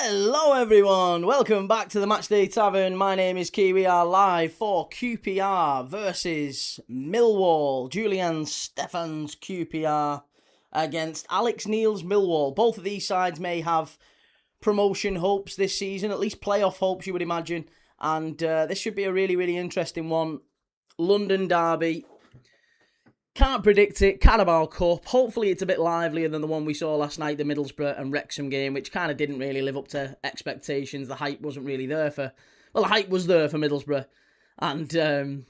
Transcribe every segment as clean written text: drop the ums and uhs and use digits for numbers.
Hello everyone, welcome back to the Matchday Tavern. My name is Key. We are live for QPR versus Millwall. Julien Stéphan's QPR against Alex Neil's Millwall. Both of these sides may have promotion hopes this season, at least playoff hopes you would imagine. And this should be a really interesting one. London derby. Can't predict it. Carabao Cup. Hopefully it's a bit livelier than the one we saw last night, the Middlesbrough and Wrexham game, which kind of didn't really live up to expectations. The hype wasn't really there for... Well, the hype was there for Middlesbrough and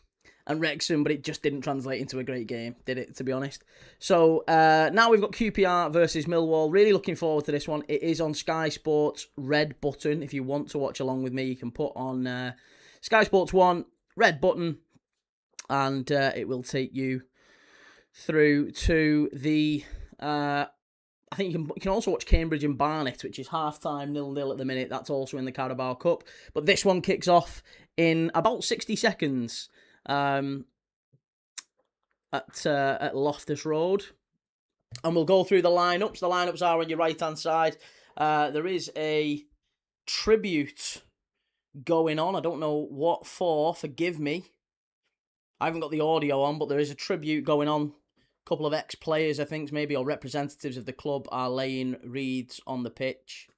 Wrexham, but it just didn't translate into a great game, did it, to be honest? So now we've got QPR versus Millwall. Really looking forward to this one. It is on Sky Sports Red Button. If you want to watch along with me, you can put on Sky Sports 1, Red Button, and it will take you through to the I think you can also watch Cambridge and Barnet, which is half-time 0-0 at the minute. That's also in the Carabao Cup. But this one kicks off in about 60 seconds at Loftus Road. And we'll go through the lineups. The lineups are on your right-hand side. There is a tribute going on. I don't know what for. Forgive me. I haven't got the audio on, but there is a tribute going on. A couple of ex-players, I think, maybe, or representatives of the club are laying wreaths on the pitch.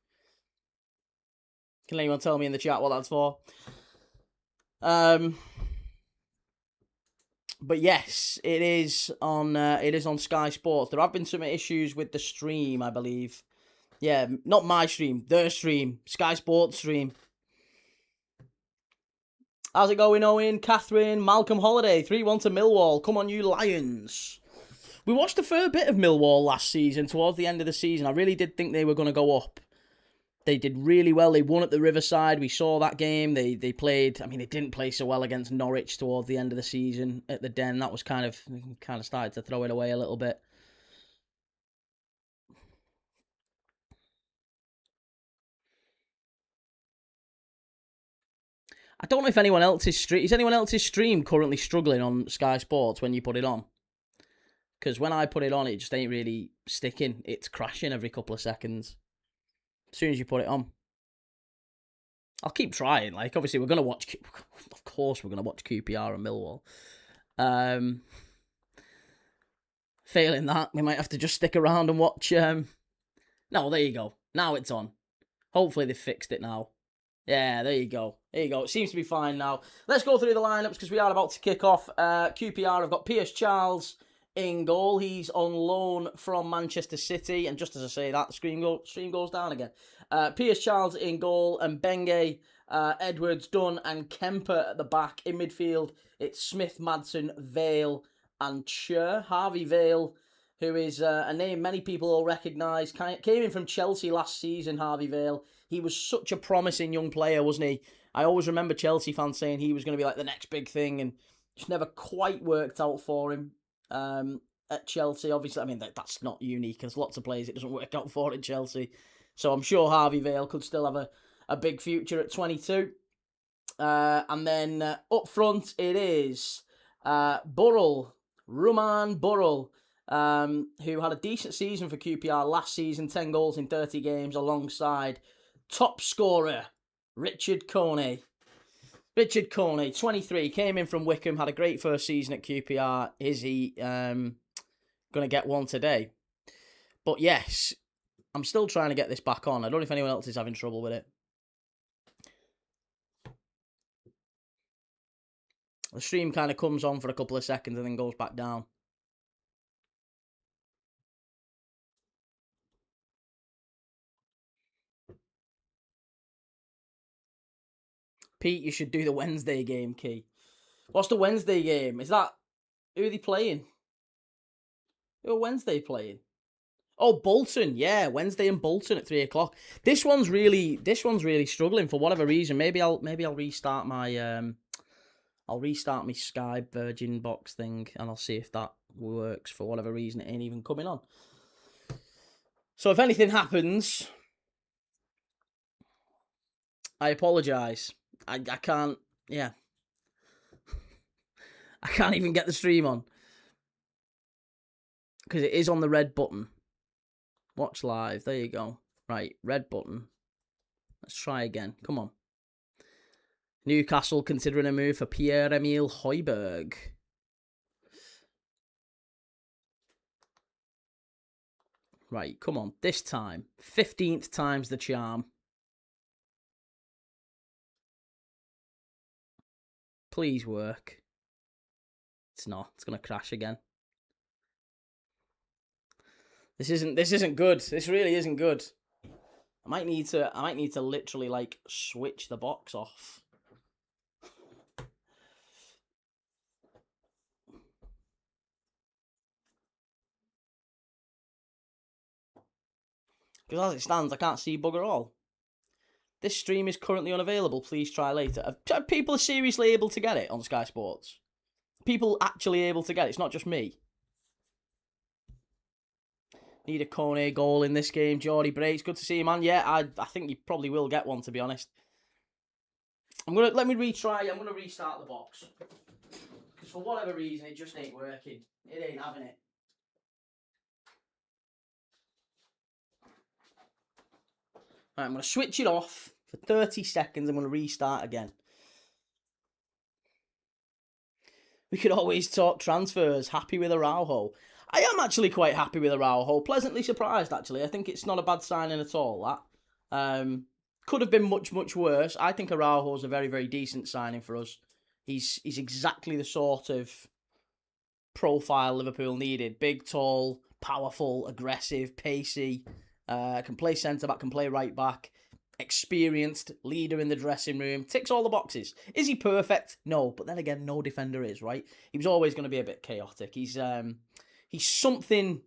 Can anyone tell me in the chat what that's for? But yes, it is on Sky Sports. There have been some issues with the stream, I believe. Yeah, not my stream, their stream, Sky Sports stream. How's it going, Owen? Catherine, Malcolm Holiday, 3-1 to Millwall. Come on, you Lions. We watched a fair bit of Millwall last season, towards the end of the season. I really did think they were going to go up. They did really well. They won at the Riverside. We saw that game. They played, I mean, they didn't play so well against Norwich towards the end of the season at the Den. That was kind of started to throw it away a little bit. I don't know if anyone else's stream... Is anyone else's stream currently struggling on Sky Sports when you put it on? Because when I put it on, it just ain't really sticking. It's crashing every couple of seconds. As soon as you put it on. I'll keep trying. Like, obviously, we're going to watch... Of course, we're going to watch QPR and Millwall. Failing that, we might have to just stick around and watch... No, there you go. Now it's on. Hopefully they've fixed it now. Yeah, there you go. There you go. It seems to be fine now. Let's go through the lineups because we are about to kick off. QPR have got Piers Charles in goal. He's on loan from Manchester City. And just as I say that, the stream goes down again. Piers Charles in goal and Benge, Edwards, Dunn and Kemper at the back. In midfield, it's Smith, Madsen, Vale and Cher. Harvey Vale, who is a name many people will recognise. Came in from Chelsea last season, Harvey Vale. He was such a promising young player, wasn't he? I always remember Chelsea fans saying he was going to be like the next big thing, and just never quite worked out for him at Chelsea. Obviously, I mean, that's not unique. There's lots of players it doesn't work out for at Chelsea. So I'm sure Harvey Vale could still have a big future at 22. And then up front, it is Burrell, Ruman Burrell, who had a decent season for QPR last season, 10 goals in 30 games, alongside top scorer Richard Coney. Richard Coney, 23, came in from Wickham, had a great first season at QPR. Is he going to get one today? But yes, I'm still trying to get this back on. I don't know if anyone else is having trouble with it. The stream kind of comes on for a couple of seconds and then goes back down. Pete, you should do the Wednesday game, Key. What's the Wednesday game? Is that... Who are they playing? Who are Wednesday playing? Oh, Bolton. Yeah, Wednesday and Bolton at 3 o'clock. This one's really struggling for whatever reason. Maybe I'll restart my my Sky Virgin box thing and I'll see if that works. For whatever reason, it ain't even coming on. So if anything happens, I apologise. I can't, yeah. I can't even get the stream on. Because it is on the red button. Watch live, there you go. Right, red button. Let's try again. Come on. Newcastle considering a move for Pierre-Emile Højbjerg. Right, come on. This time. 15th time's the charm. Please work. It's not. It's going to crash again. This isn't good. This really isn't good. I might need to literally like switch the box off. Because as it stands, I can't see bugger all. This stream is currently unavailable. Please try later. Are people seriously able to get it on Sky Sports? People actually able to get it? It's not just me. Need a Kone goal in this game. Geordie breaks. Good to see you, man. Yeah, I think you probably will get one, to be honest. Let me retry. I'm gonna restart the box. Because for whatever reason, it just ain't working. It ain't having it. Right, I'm gonna switch it off for 30 seconds. I'm gonna restart again. We could always talk transfers. Happy with Araujo. I am actually quite happy with Araujo. Pleasantly surprised, actually. I think it's not a bad signing at all, that. Could have been much, much worse. I think Araujo's a very, very decent signing for us. He's exactly the sort of profile Liverpool needed. Big, tall, powerful, aggressive, pacey. Can play centre-back, can play right-back. Experienced, leader in the dressing room. Ticks all the boxes. Is he perfect? No. But then again, no defender is, right? He was always going to be a bit chaotic. He's something...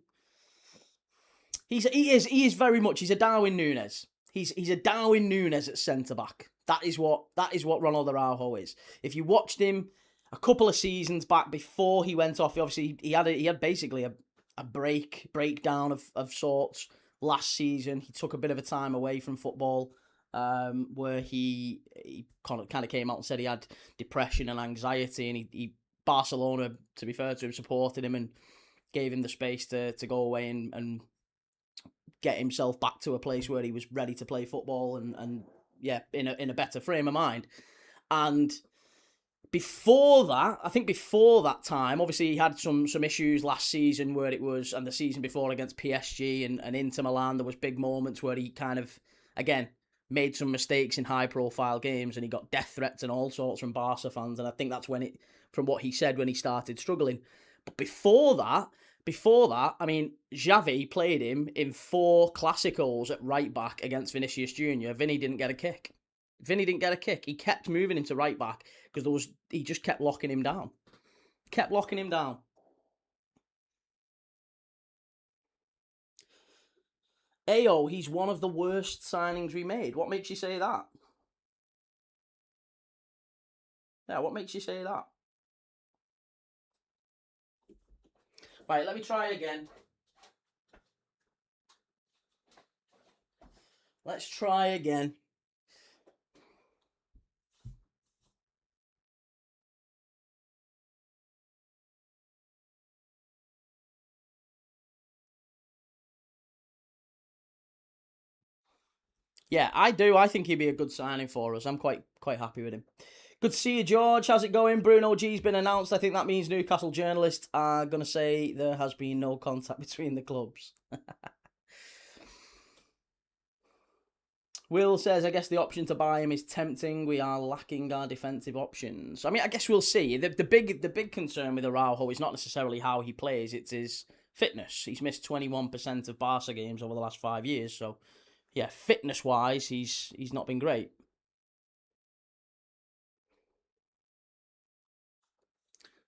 He is very much... He's a Darwin Núñez. He's a Darwin Núñez at centre-back. That is what Ronald Araujo is. If you watched him a couple of seasons back before he went off, obviously he had basically a breakdown of sorts last season. He took a bit of a time away from football, where he kind of came out and said he had depression and anxiety, and he Barcelona, to be fair to him, supported him and gave him the space to go away and get himself back to a place where he was ready to play football and in a better frame of mind. And before that time, obviously he had some issues last season where it was, and the season before against PSG and Inter Milan, there was big moments where he kind of, again, made some mistakes in high-profile games, and he got death threats and all sorts from Barca fans, and I think that's from what he said, when he started struggling. But before that, I mean, Xavi played him in 4 Clásicos at right-back against Vinicius Jr. Vinny didn't get a kick. He kept moving him to right-back because he just kept locking him down. Ayo, he's one of the worst signings we made. What makes you say that? Yeah, what makes you say that? Right, let me try again. Let's try again. Yeah, I do. I think he'd be a good signing for us. I'm quite happy with him. Good to see you, George. How's it going? Bruno G's been announced. I think that means Newcastle journalists are going to say there has been no contact between the clubs. Will says, I guess the option to buy him is tempting. We are lacking our defensive options. I mean, I guess we'll see. The big concern with Araujo is not necessarily how he plays. It's his fitness. He's missed 21% of Barca games over the last 5 years. So, yeah, fitness-wise, he's not been great.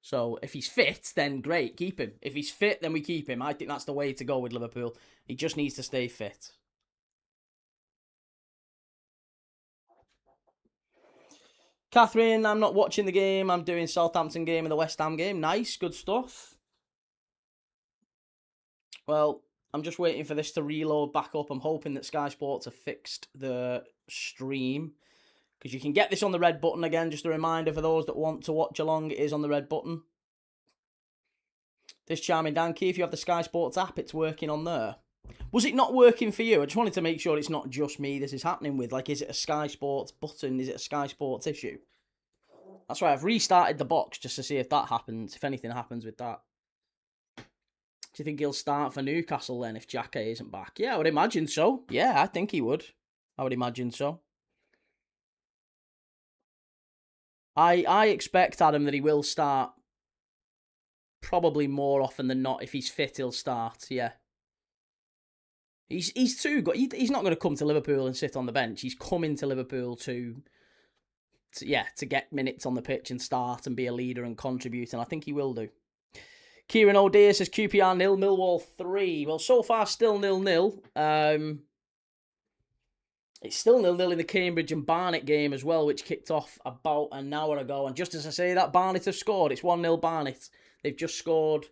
So if he's fit, then great, keep him. If he's fit, then we keep him. I think that's the way to go with Liverpool. He just needs to stay fit. Catherine, I'm not watching the game. I'm doing Southampton game and the West Ham game. Nice, good stuff. Well, I'm just waiting for this to reload back up. I'm hoping that Sky Sports have fixed the stream, because you can get this on the red button again. Just a reminder for those that want to watch along, it is on the red button. This charming Dan Key, if you have the Sky Sports app, it's working on there. Was it not working for you? I just wanted to make sure it's not just me this is happening with. Like, is it a Sky Sports button? Is it a Sky Sports issue? That's right, I've restarted the box just to see if that happens, if anything happens with that. Do you think he'll start for Newcastle then if Xhaka isn't back? Yeah, I would imagine so. Yeah, I think he would. I would imagine so. I expect, Adam, that he will start probably more often than not. If he's fit, he'll start, yeah. He's too good. He's not going to come to Liverpool and sit on the bench. He's coming to Liverpool to get minutes on the pitch and start and be a leader and contribute, and I think he will do. Kieran O'Dear says QPR 0, Millwall 3. Well, so far still 0-0. It's still 0-0 in the Cambridge and Barnet game as well, which kicked off about an hour ago. And just as I say that, Barnet have scored. It's 1-0 Barnet. They've just scored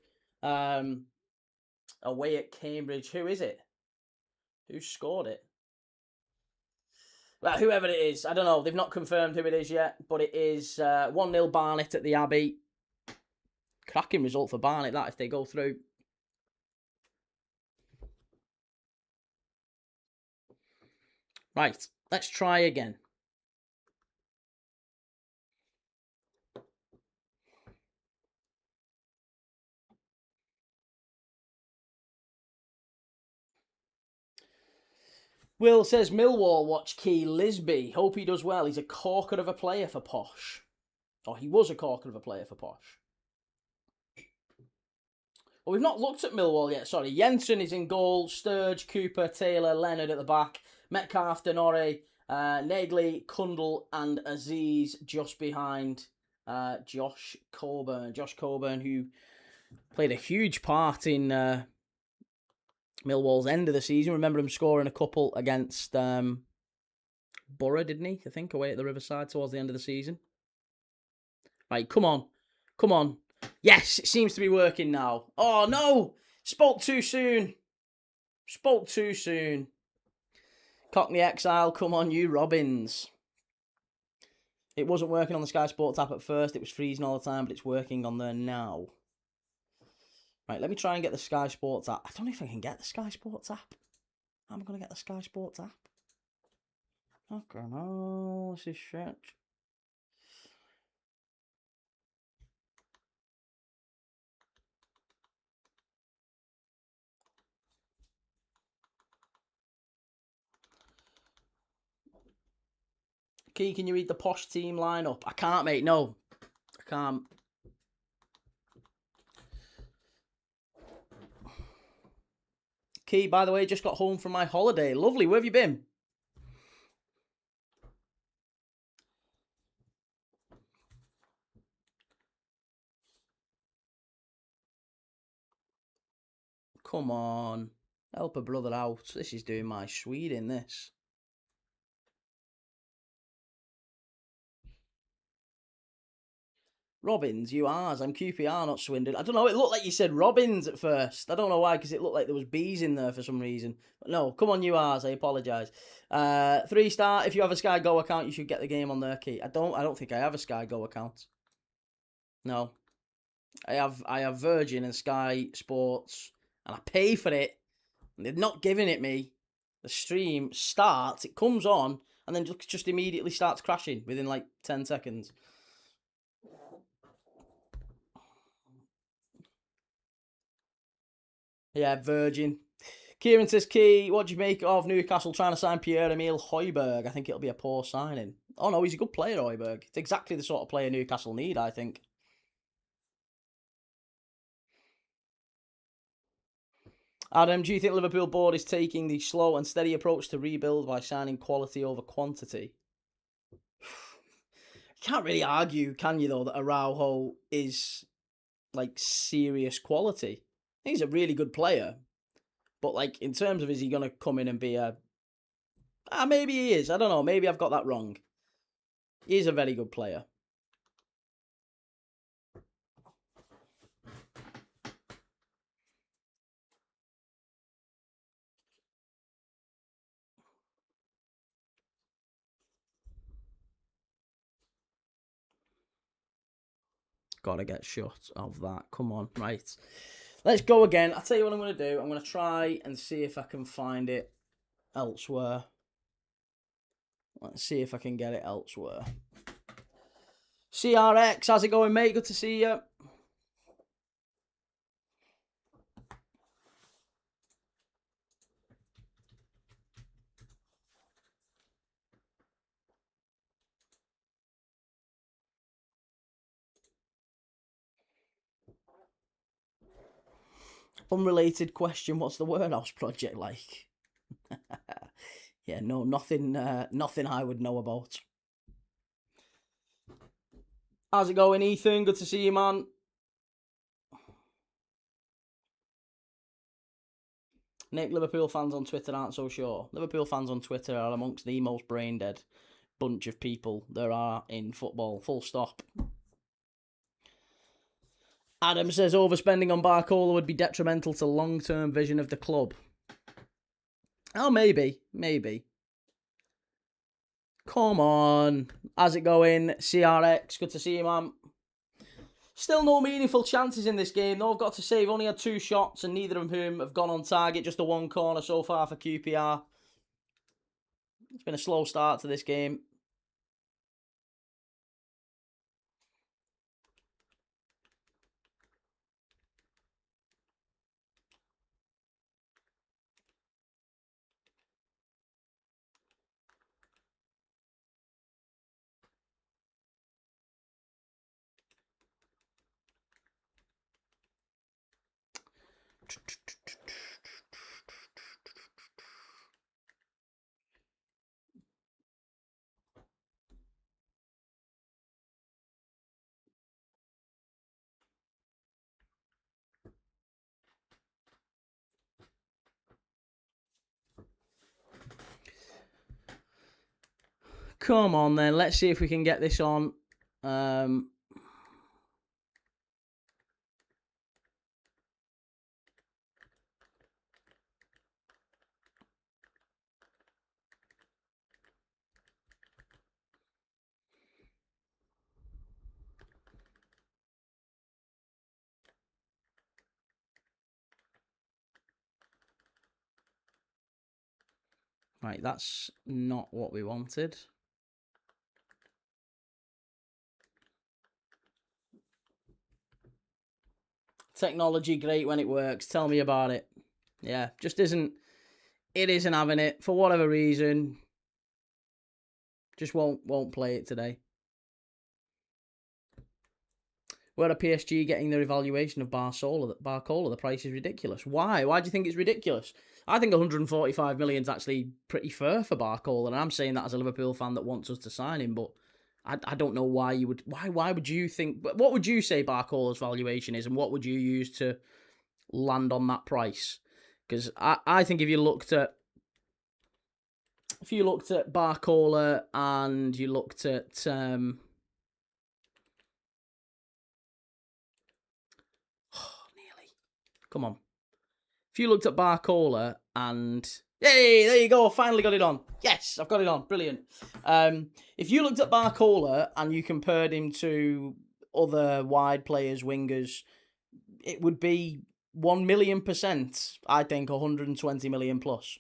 away at Cambridge. Who is it? Who scored it? Well, whoever it is, I don't know. They've not confirmed who it is yet, but it is 1-0 Barnet at the Abbey. Cracking result for Barnet, that, if they go through. Right, let's try again. Will says, Millwall watch Key Lisby. Hope he does well. He's a corker of a player for Posh. Or he was a corker of a player for Posh. Well, we've not looked at Millwall yet. Sorry, Jensen is in goal. Sturge, Cooper, Taylor, Leonard at the back. Metcalf, Denore, Nagley, Kundle and Aziz just behind Josh Coburn. Josh Coburn, who played a huge part in Millwall's end of the season. Remember him scoring a couple against Borough, didn't he? I think, away at the Riverside towards the end of the season. Right, come on. Come on. Yes, it seems to be working now. Oh, no! Spoke too soon. Spoke too soon. Cockney Exile, come on you, Robbins. It wasn't working on the Sky Sports app at first. It was freezing all the time, but it's working on there now. Right, let me try and get the Sky Sports app. I don't know if I can get the Sky Sports app. How am I going to get the Sky Sports app? Okay, no, this is shit. Key, can you read the Posh team lineup? I can't, mate. No, I can't. Key, by the way, just got home from my holiday. Lovely. Where have you been? Come on. Help a brother out. This is doing my Sweden, this. Robbins, you ours. I'm QPR, not Swindon. I don't know. It looked like you said Robbins at first. I don't know why, because it looked like there was B's in there for some reason. But no, come on, you ours. I apologise. 3-star. If you have a Sky Go account, you should get the game on there, Key. I don't think I have a Sky Go account. No, I have Virgin and Sky Sports, and I pay for it. And they're not giving it me. The stream starts, it comes on, and then just immediately starts crashing within like 10 seconds. Yeah, Virgin. Kieran says, Key, what do you make of Newcastle trying to sign Pierre-Emile Højbjerg? I think it'll be a poor signing. Oh no, he's a good player, Højbjerg. It's exactly the sort of player Newcastle need, I think. Adam, do you think Liverpool board is taking the slow and steady approach to rebuild by signing quality over quantity? You can't really argue, can you, though, that Araujo is like serious quality. I think he's a really good player. But like in terms of is he gonna come in and be a maybe he is. I don't know. Maybe I've got that wrong. He is a very good player. Gotta get shot of that. Come on, right. Let's go again. I'll tell you what I'm going to do. I'm going to try and see if I can find it elsewhere. Let's see if I can get it elsewhere. CRX, how's it going, mate? Good to see you. Unrelated question, what's the Warehouse project like? Yeah, no, nothing I would know about. How's it going, Ethan? Good to see you, man. Nick, Liverpool fans on Twitter aren't so sure. Liverpool fans on Twitter are amongst the most brain dead bunch of people there are in football. Full stop. Adam says overspending on Barcola would be detrimental to long-term vision of the club. Oh, maybe. Come on. How's it going? CRX, good to see you, man. Still no meaningful chances in this game, though. I've got to say, we've only had 2 shots, and neither of whom have gone on target. Just the 1 corner so far for QPR. It's been a slow start to this game. Come on, then. Let's see if we can get this on. Right, that's not what we wanted. Technology, great when it works. Tell me about it. Yeah, just isn't. It isn't having it for whatever reason. Just won't play it today. Where are PSG getting their evaluation of Barcola? The price is ridiculous. Why? Why do you think it's ridiculous? I think 145 million is actually pretty fair for Barcola, and I'm saying that as a Liverpool fan that wants us to sign him. But I don't know why you would. Why would you think? What would you say Barcola's valuation is, and what would you use to land on that price? Because I think if you looked at Barcola and you looked at come on. If you looked at Barcola and hey, there you go, finally got it on. Yes, I've got it on. Brilliant. If you looked at Barcola and you compared him to other wide players, wingers, it would be 1,000,000%. I think 120 million plus.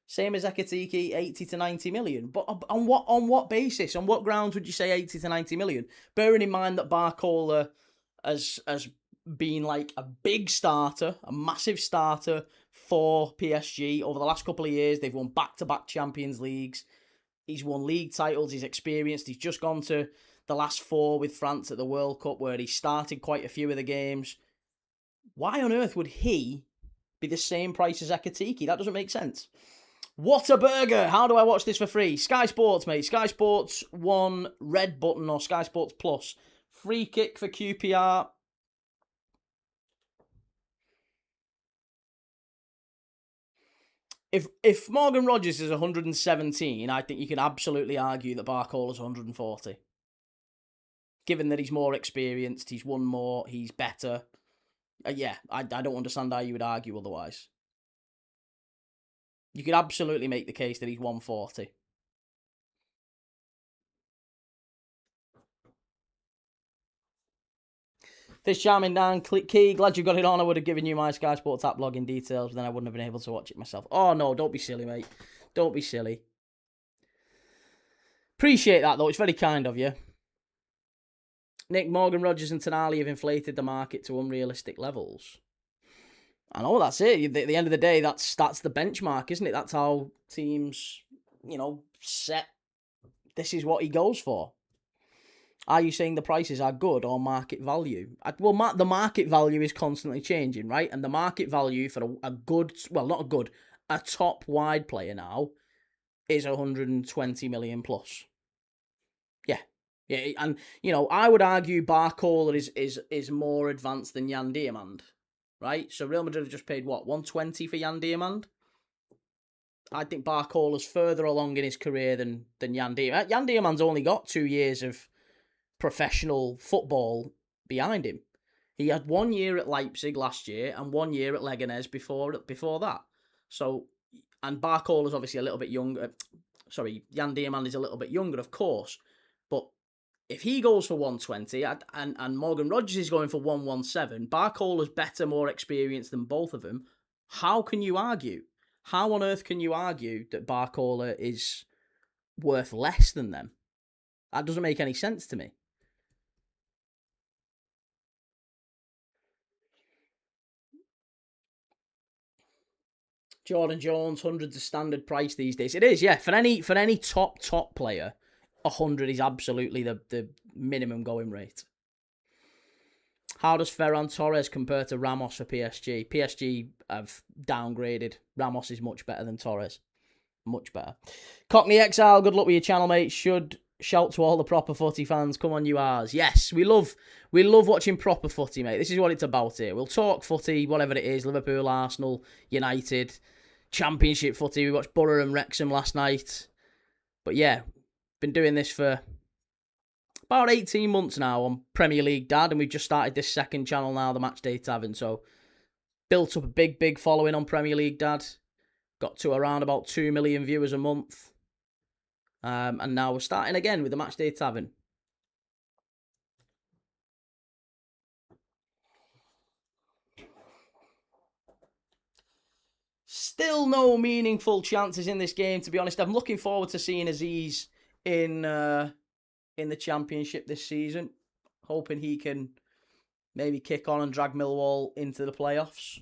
Same as Ekatike, 80 to 90 million. But on what basis? On what grounds would you say 80 to 90 million? Bearing in mind that Barcola has been like a big starter, a massive starter for PSG over the last couple of years. They've won back-to-back Champions Leagues. He's won league titles. He's experienced. He's just gone to the last 4 with France at the World Cup where he started quite a few of the games. Why on earth would he be the same price as Ekatike? That doesn't make sense. What a burger! How do I watch this for free? Sky Sports, mate. Sky Sports 1 red button or Sky Sports Plus. Free kick for QPR. If Morgan Rogers is 117, I think you can absolutely argue that Barcola's 140. Given that he's more experienced, he's won more, he's better. Yeah, I don't understand how you would argue otherwise. You could absolutely make the case that he's 140. This charming Dan, Key, glad you got it on. I would have given you my Sky Sports app login details, but then I wouldn't have been able to watch it myself. Oh, no, don't be silly, mate. Don't be silly. Appreciate that, though. It's very kind of you. Nick, Morgan, Rogers and Tonali have inflated the market to unrealistic levels. I know, that's it. At the end of the day, that's the benchmark, isn't it? That's how teams, set. This is what he goes for. Are you saying the prices are good or market value? Well, the market value is constantly changing, right? And the market value for a good, well, not a good, a top wide player now is 120 million plus. Yeah. And, I would argue Barcola is more advanced than Jan Diamand, right? So Real Madrid have just paid, 120 for Jan Diamand? I think Barcola's further along in his career than Jan Diamand. Jan Diamand's only got 2 years of professional football behind him. He had 1 year at Leipzig last year and 1 year at Leganés before that. So, and Barcola's obviously a little bit younger. Sorry, Jan Diamand is a little bit younger, of course. But if he goes for 120 and Morgan Rogers is going for 117, Barcola's better, more experienced than both of them. How can you argue? How on earth can you argue that Barcola is worth less than them? That doesn't make any sense to me. Jordan Jones, hundreds of standard price these days. It is, yeah. For any top player, 100 is absolutely the minimum going rate. How does Ferran Torres compare to Ramos for PSG? PSG have downgraded. Ramos is much better than Torres. Much better. Cockney Exile, good luck with your channel, mate. Should shout to all the proper footy fans. Come on, you ours. Yes, we love watching proper footy, mate. This is what it's about here. We'll talk footy, whatever it is. Liverpool, Arsenal, United, Championship footy. We watched Borough and Wrexham last night. But yeah, been doing this for about 18 months now on Premier League Dad, and we've just started this second channel now, the Matchday Tavern. So built up a big following on Premier League Dad. Got to around about 2 million viewers a month. And now we're starting again with the Matchday Tavern. Still no meaningful chances in this game, to be honest. I'm looking forward to seeing Aziz in the Championship this season. Hoping he can maybe kick on and drag Millwall into the playoffs.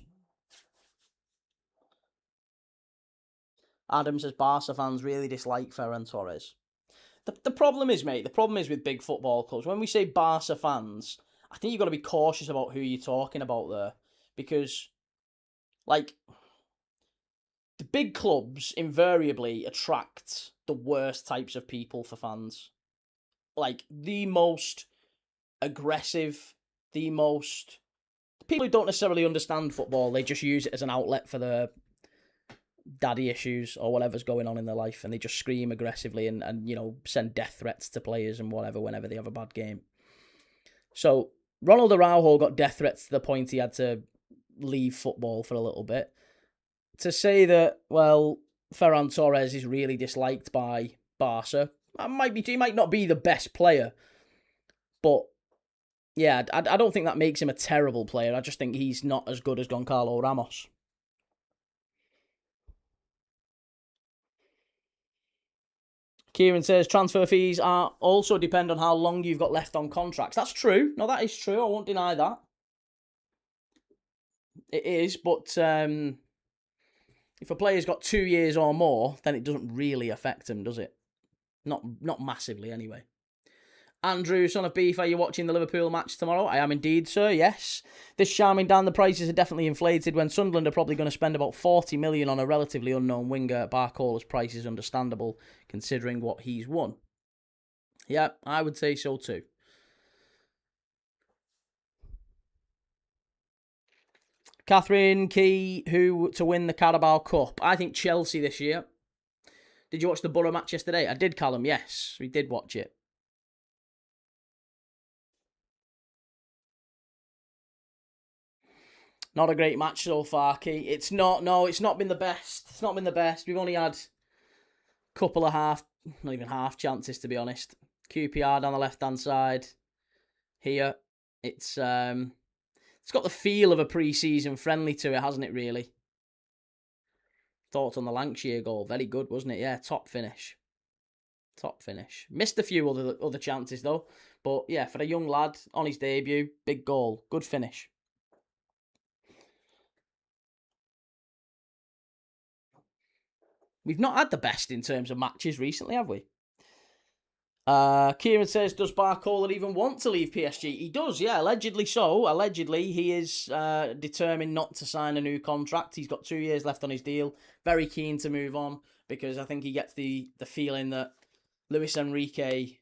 Adam says Barca fans really dislike Ferran Torres. The problem is, mate, with big football clubs, when we say Barca fans, I think you've got to be cautious about who you're talking about there. Because, the big clubs invariably attract the worst types of people for fans. The most aggressive, people who don't necessarily understand football, they just use it as an outlet for their daddy issues or whatever's going on in their life, and they just scream aggressively and send death threats to players and whatever whenever they have a bad game. So Ronald Araujo got death threats to the point he had to leave football for a little bit. To say that, Ferran Torres is really disliked by Barca, he might not be the best player, but yeah, I don't think that makes him a terrible player. I just think he's not as good as Goncalo Ramos. Kieran says transfer fees are also depend on how long you've got left on contracts. That's true. No, that is true. I won't deny that. It is, but if a player's got 2 years or more, then it doesn't really affect him, does it? Not massively, anyway. Andrew, son of beef, are you watching the Liverpool match tomorrow? I am indeed, sir, yes. This charming Dan, the prices are definitely inflated when Sunderland are probably going to spend about 40 million on a relatively unknown winger. Barcola's price is understandable, considering what he's won. Yeah, I would say so too. Catherine Key, who to win the Carabao Cup? I think Chelsea this year. Did you watch the Borough match yesterday? I did, Callum, yes. We did watch it. Not a great match so far, Key. It's not been the best. It's not been the best. We've only had a couple of not even half chances, to be honest. QPR down the left-hand side. Here. It's got the feel of a pre-season friendly to it, hasn't it? Really. Thoughts on the Lancashire goal? Very good, wasn't it? Yeah, top finish. Top finish. Missed a few other chances though, but yeah, for a young lad on his debut, big goal, good finish. We've not had the best in terms of matches recently, have we? Kieran says, does Barcola even want to leave PSG? He does, yeah, allegedly so. Allegedly, he is determined not to sign a new contract. He's got 2 years left on his deal. Very keen to move on because I think he gets the feeling that Luis Enrique...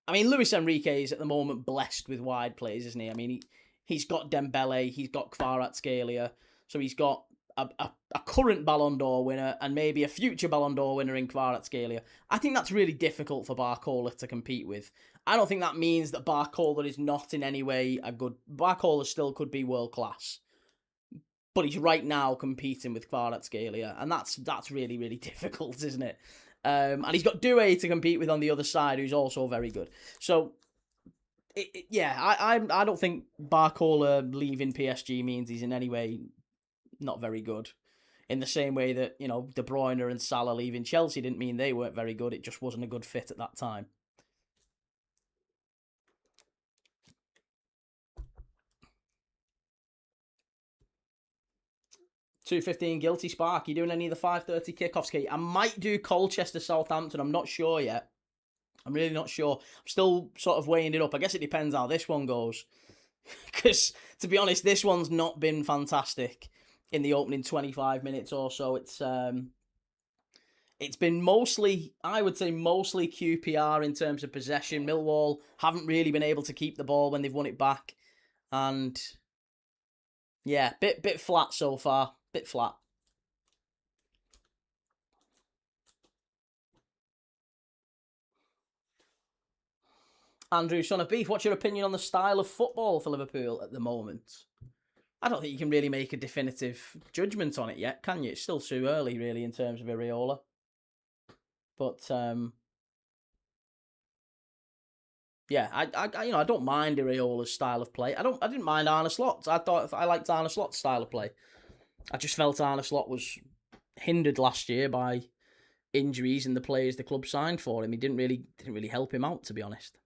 I mean, Luis Enrique is at the moment blessed with wide players, isn't he? I mean, he's got Dembele, he's got Kvaratskhelia, so he's got a current Ballon d'Or winner and maybe a future Ballon d'Or winner in Kvaratskhelia. I think that's really difficult for Barcola to compete with. I don't think that means that Barcola is not in any way a good... Barcola still could be world class, but he's right now competing with Kvaratskhelia, and that's really, really difficult, isn't it? And he's got Doué to compete with on the other side, who's also very good. So, I don't think Barcola leaving PSG means he's in any way not very good. In the same way that, you know, De Bruyne and Salah leaving Chelsea didn't mean they weren't very good. It just wasn't a good fit at that time. 2:15 Guilty Spark. You doing any of the 5:30 kickoffs, Kate? I might do Colchester Southampton. I'm not sure yet. I'm really not sure. I'm still sort of weighing it up. I guess it depends how this one goes. Because, to be honest, this one's not been fantastic in the opening 25 minutes or so. It's been mostly, I would say, mostly QPR in terms of possession. Millwall haven't really been able to keep the ball when they've won it back. And, yeah, bit flat so far. Bit flat. Andrew, son of beef, what's your opinion on the style of football for Liverpool at the moment? I don't think you can really make a definitive judgment on it yet, can you? It's still too early, really, in terms of Areola. But yeah, I don't mind Areola's style of play. I didn't mind Arne Slot's. I liked Arne Slot's style of play. I just felt Arne Slot was hindered last year by injuries and the players the club signed for him. He didn't really help him out, to be honest.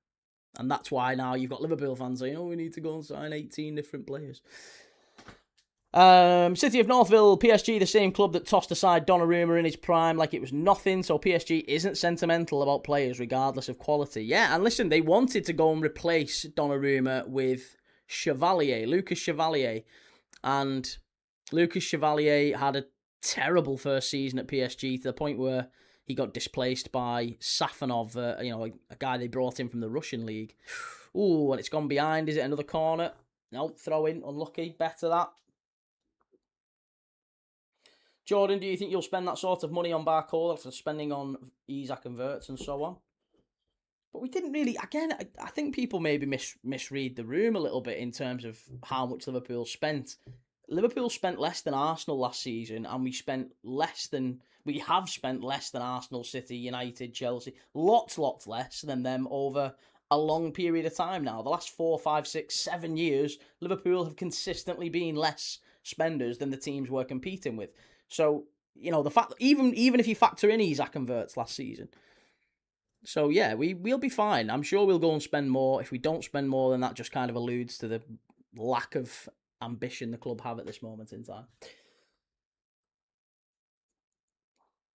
And that's why now you've got Liverpool fans saying, "Oh, we need to go and sign 18 different players." City of Northville, PSG, the same club that tossed aside Donnarumma in his prime like it was nothing, so PSG isn't sentimental about players regardless of quality. Yeah, and listen, they wanted to go and replace Donnarumma with Lucas Chevalier, and Lucas Chevalier had a terrible first season at PSG to the point where he got displaced by Safanov, a guy they brought in from the Russian league. Ooh, and it's gone behind. Is it another corner? No, throw in, unlucky, better that. Jordan, do you think you'll spend that sort of money on Barcola after spending on Isak and Wirtz and so on? But we didn't really. Again, I think people maybe misread the room a little bit in terms of how much Liverpool spent. Liverpool spent less than Arsenal last season, and we have spent less than Arsenal, City, United, Chelsea. Lots less than them over a long period of time now. The last 4, 5, 6, 7 years, Liverpool have consistently been less spenders than the teams we're competing with. So, you know, the fact that even if you factor in Isak and Wirtz last season. So, yeah, we'll be fine. I'm sure we'll go and spend more. If we don't spend more, then that just kind of alludes to the lack of ambition the club have at this moment in time.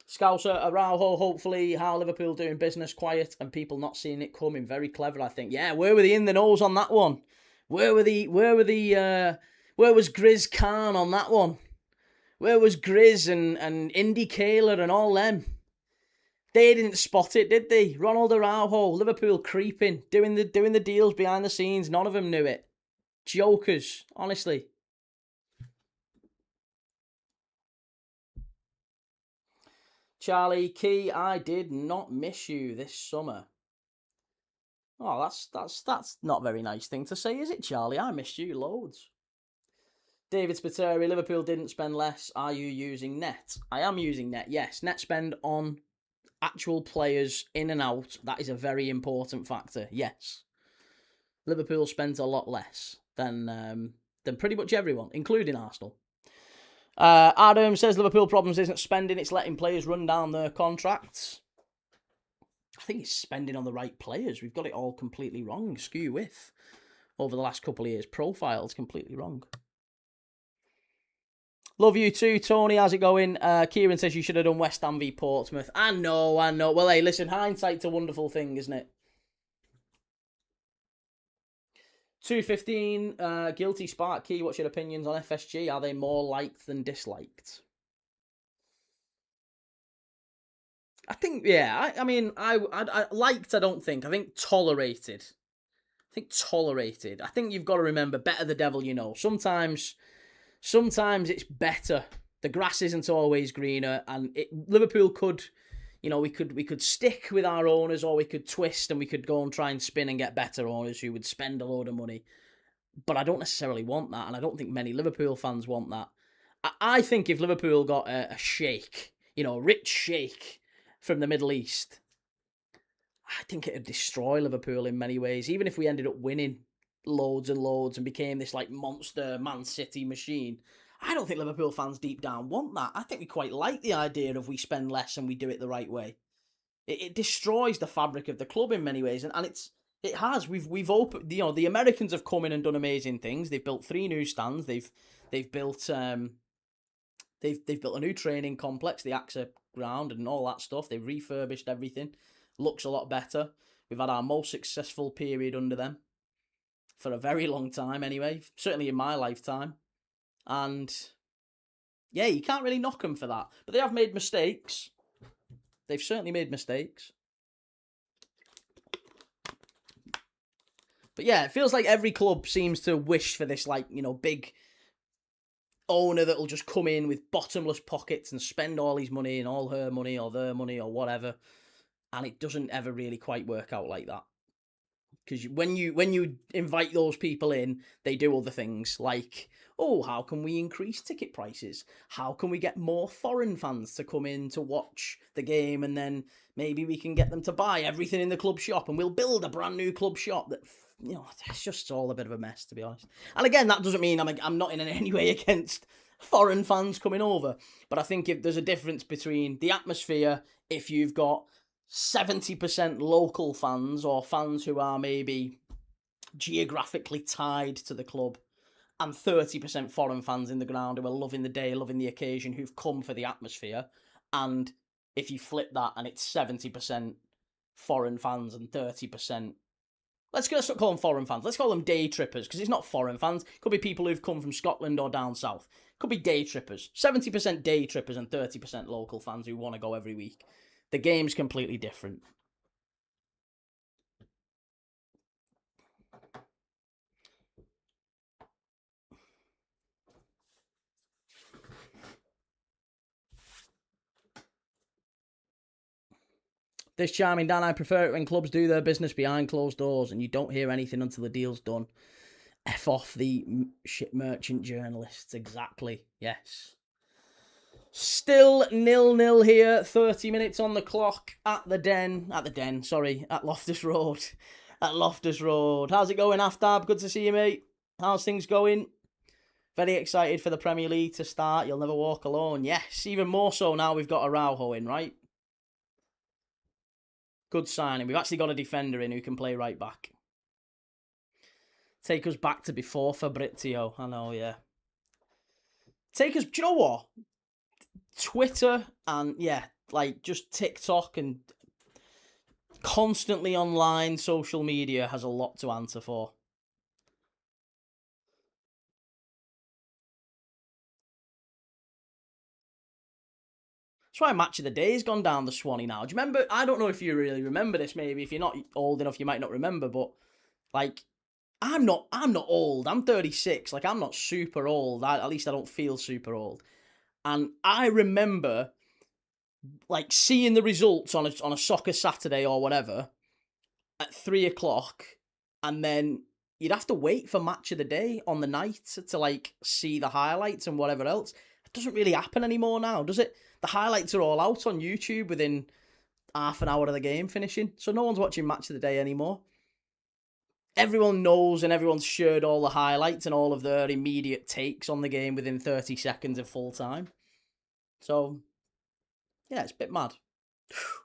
Scouser, Araujo, hopefully, how Liverpool doing business, quiet, and people not seeing it coming. Very clever, I think. Yeah, where were the in the nose on that one? Where was Grizz Khan on that one? Where was Grizz and Indy Kaler and all them? They didn't spot it, did they? Ronald Araujo, Liverpool creeping, doing the deals behind the scenes. None of them knew it. Jokers, honestly. Charlie Key, I did not miss you this summer. Oh, that's not a very nice thing to say, is it, Charlie? I missed you loads. David Spiteri, Liverpool didn't spend less. Are you using net? I am using net, yes. Net spend on actual players in and out. That is a very important factor, yes. Liverpool spent a lot less than pretty much everyone, including Arsenal. Adam says Liverpool problems isn't spending, it's letting players run down their contracts. I think it's spending on the right players. We've got it all completely wrong. Skew with over the last couple of years. Profile's completely wrong. Love you too, Tony. How's it going? Kieran says you should have done West Ham v Portsmouth. I know. Well, hey, listen, hindsight's a wonderful thing, isn't it? 215, Guilty Spark Key. What's your opinions on FSG? Are they more liked than disliked? I think, yeah. I mean, I liked. I don't think. I think tolerated. I think you've got to remember, better the devil you know. Sometimes it's better. The grass isn't always greener, and Liverpool could, we could stick with our owners, or we could twist and we could go and try and spin and get better owners who would spend a load of money. But I don't necessarily want that, and I don't think many Liverpool fans want that. I think if Liverpool got a sheikh, a rich sheikh from the Middle East, I think it would destroy Liverpool in many ways. Even if we ended up winning loads and loads and became this monster Man City machine, I don't think Liverpool fans deep down want that. I think we quite like the idea of we spend less and we do it the right way. It destroys the fabric of the club in many ways, and it has. We've opened. The Americans have come in and done amazing things. They've built 3 new stands. They've built they've built a new training complex, the AXA ground, and all that stuff. They've refurbished everything. Looks a lot better. We've had our most successful period under them for a very long time, anyway. Certainly in my lifetime. And yeah, you can't really knock them for that. But they have made mistakes. They've certainly made mistakes. But yeah, it feels like every club seems to wish for this, big owner that'll just come in with bottomless pockets and spend all his money and all her money or their money or whatever. And it doesn't ever really quite work out like that. Because when you invite those people in, they do other things like, how can we increase ticket prices? How can we get more foreign fans to come in to watch the game? And then maybe we can get them to buy everything in the club shop, and we'll build a brand new club shop that, it's just all a bit of a mess, to be honest. And again, that doesn't mean I'm not in any way against foreign fans coming over. But I think if there's a difference between the atmosphere, if you've got 70% local fans or fans who are maybe geographically tied to the club, and 30% foreign fans in the ground who are loving the day, loving the occasion, who've come for the atmosphere. And if you flip that and it's 70% foreign fans and 30%, let's stop calling them foreign fans. Let's call them day trippers, because it's not foreign fans. It could be people who've come from Scotland or down south. It could be day trippers. 70% day trippers and 30% local fans who want to go every week. The game's completely different. This charming Dan, I prefer it when clubs do their business behind closed doors and you don't hear anything until the deal's done. F off the shit merchant journalists. Exactly. Yes. Still 0-0 here. 30 minutes on the clock at Loftus Road. At Loftus Road. How's it going, Aftab? Good to see you, mate. How's things going? Very excited for the Premier League to start. You'll never walk alone. Yes, even more so now we've got Araujo in, right? Good signing. We've actually got a defender in who can play right back. Take us back to before Fabrizio. I know, yeah. Do you know what? Twitter and, just TikTok and constantly online social media has a lot to answer for. That's why Match of the Day has gone down the Swanee now. Do you remember? I don't know if you really remember this, maybe. If you're not old enough, you might not remember, but, I'm not old. I'm 36. I'm not super old. At least I don't feel super old. And I remember, seeing the results on a soccer Saturday or whatever at 3 o'clock, and then you'd have to wait for Match of the Day on the night to, see the highlights and whatever else. It doesn't really happen anymore now, does it? The highlights are all out on YouTube within half an hour of the game finishing, so no one's watching Match of the Day anymore. everyone knows and everyone's shared all the highlights and all of their immediate takes on the game within 30 seconds of full time. So, yeah, it's a bit mad.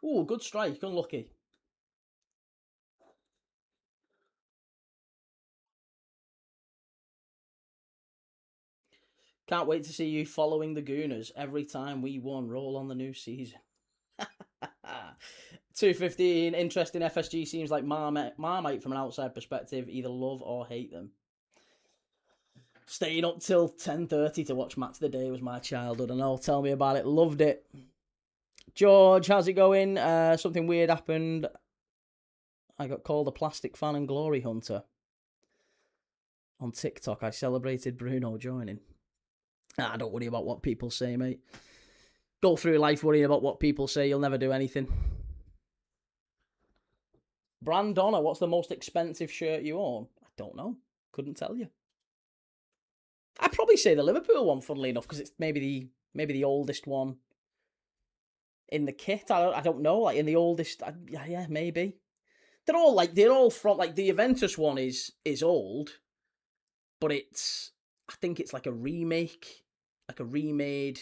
Ooh, good strike, unlucky. Can't wait to see you following the Gooners every time we won. Roll on the new season. 2:15. Interesting. FSG seems like Marmite from an outside perspective. Either love or hate them. Staying up till 10:30 to watch Match of the Day was my childhood. I know. Tell me about it. Loved it. George, how's it going? Something weird happened. I got called a plastic fan and glory hunter on TikTok. I celebrated Bruno joining. Don't worry about what people say, mate. Go through life worrying about what people say. You'll never do anything. Brandonna, what's the most expensive shirt you own? I don't know. Couldn't tell you. I'd probably say the Liverpool one, funnily enough, because it's maybe the oldest one in the kit. I don't know. Like in the oldest, yeah, maybe. They're all from like the Juventus one is old, but I think it's like a remake, like a remade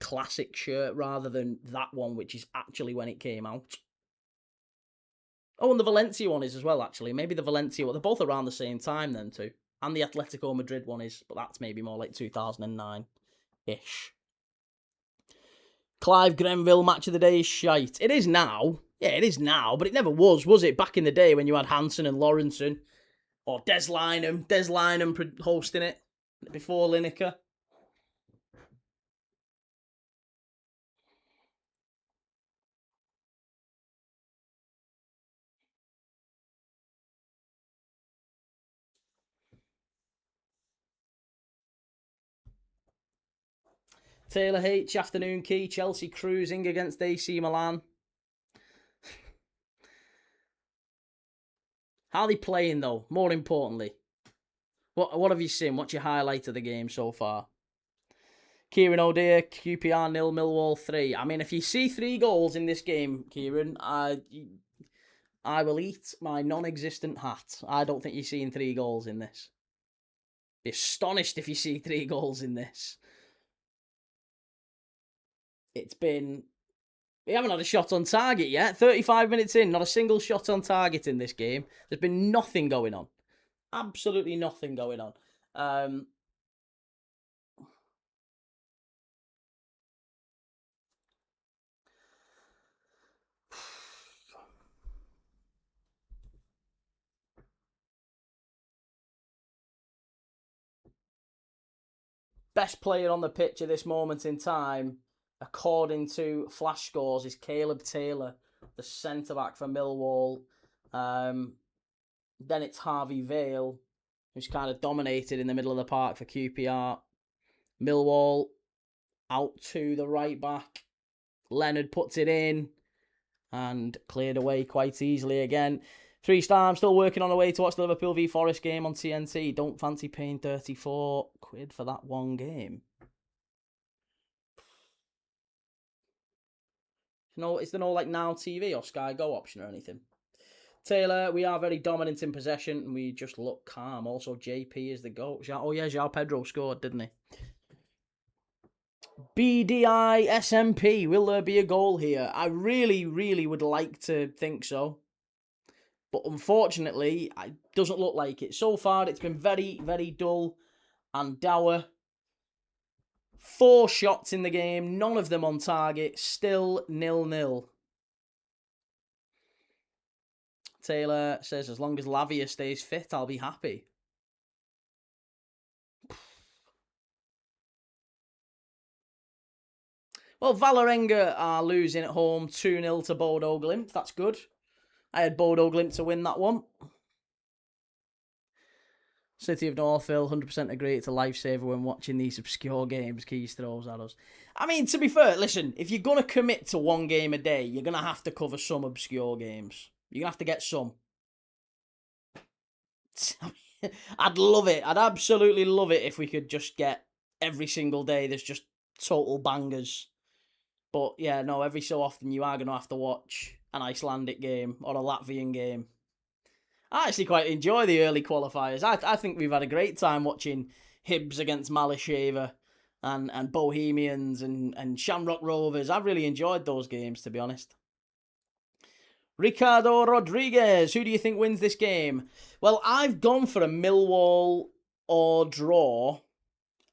classic shirt rather than that one, which is actually when it came out. Oh, and the Valencia one is as well, actually. Maybe the Valencia one. They're both around the same time then, too. And the Atletico Madrid one is, but that's maybe more like 2009-ish. Clive Grenville, Match of the Day is shite. It is now. Yeah, it is now, but it never was it? Back in the day when you had Hansen and Lawrenson, or Des Lynam hosting it before Lineker. Taylor H, afternoon key, Chelsea cruising against AC Milan. How are they playing, though? More importantly, what have you seen? What's your highlight of the game so far? Kieran O'Dear, QPR 0, Millwall 3. I mean, if you see 3 goals in this game, Kieran, I will eat my non-existent hat. I don't think you're seeing 3 goals in this. Be astonished if you see 3 goals in this. We haven't had a shot on target yet. 35 minutes in, not a single shot on target in this game. There's been nothing going on. Absolutely nothing going on. Best player on the pitch at this moment in time, according to Flash Scores, is Caleb Taylor, the centre-back for Millwall. Then it's Harvey Vale, who's kind of dominated in the middle of the park for QPR. Millwall out to the right back. Leonard puts it in and cleared away quite easily again. 3-star, I'm still working on a way to watch the Liverpool v Forest game on TNT. Don't fancy paying £34 for that one game. Is there no like Now TV or Sky Go option or anything? Taylor, we are very dominant in possession and we just look calm. Also, JP is the GOAT. João Pedro scored, didn't he? BDI SMP, will there be a goal here? I really, really would like to think so. But unfortunately, it doesn't look like it. So far, it's been very, very dull and dour. 4 shots in the game, none of them on target, still 0-0. Taylor says, as long as Lavia stays fit, I'll be happy. Well, Vålerenga are losing at home 2-0 to Bodo Glimt. That's good. I had Bodo Glimt to win that one. City of Northville, 100% agree it's a lifesaver when watching these obscure games Keys throws at us. I mean, to be fair, listen, if you're going to commit to 1 game a day, you're going to have to cover some obscure games. You're going to have to get some. I'd love it. I'd absolutely love it if we could just get every single day there's just total bangers. But yeah, no, every so often you are going to have to watch an Icelandic game or a Latvian game. I actually quite enjoy the early qualifiers. I think we've had a great time watching Hibs against Malasheva and Bohemians and Shamrock Rovers. I've really enjoyed those games, to be honest. Ricardo Rodriguez, who do you think wins this game? Well, I've gone for a Millwall or draw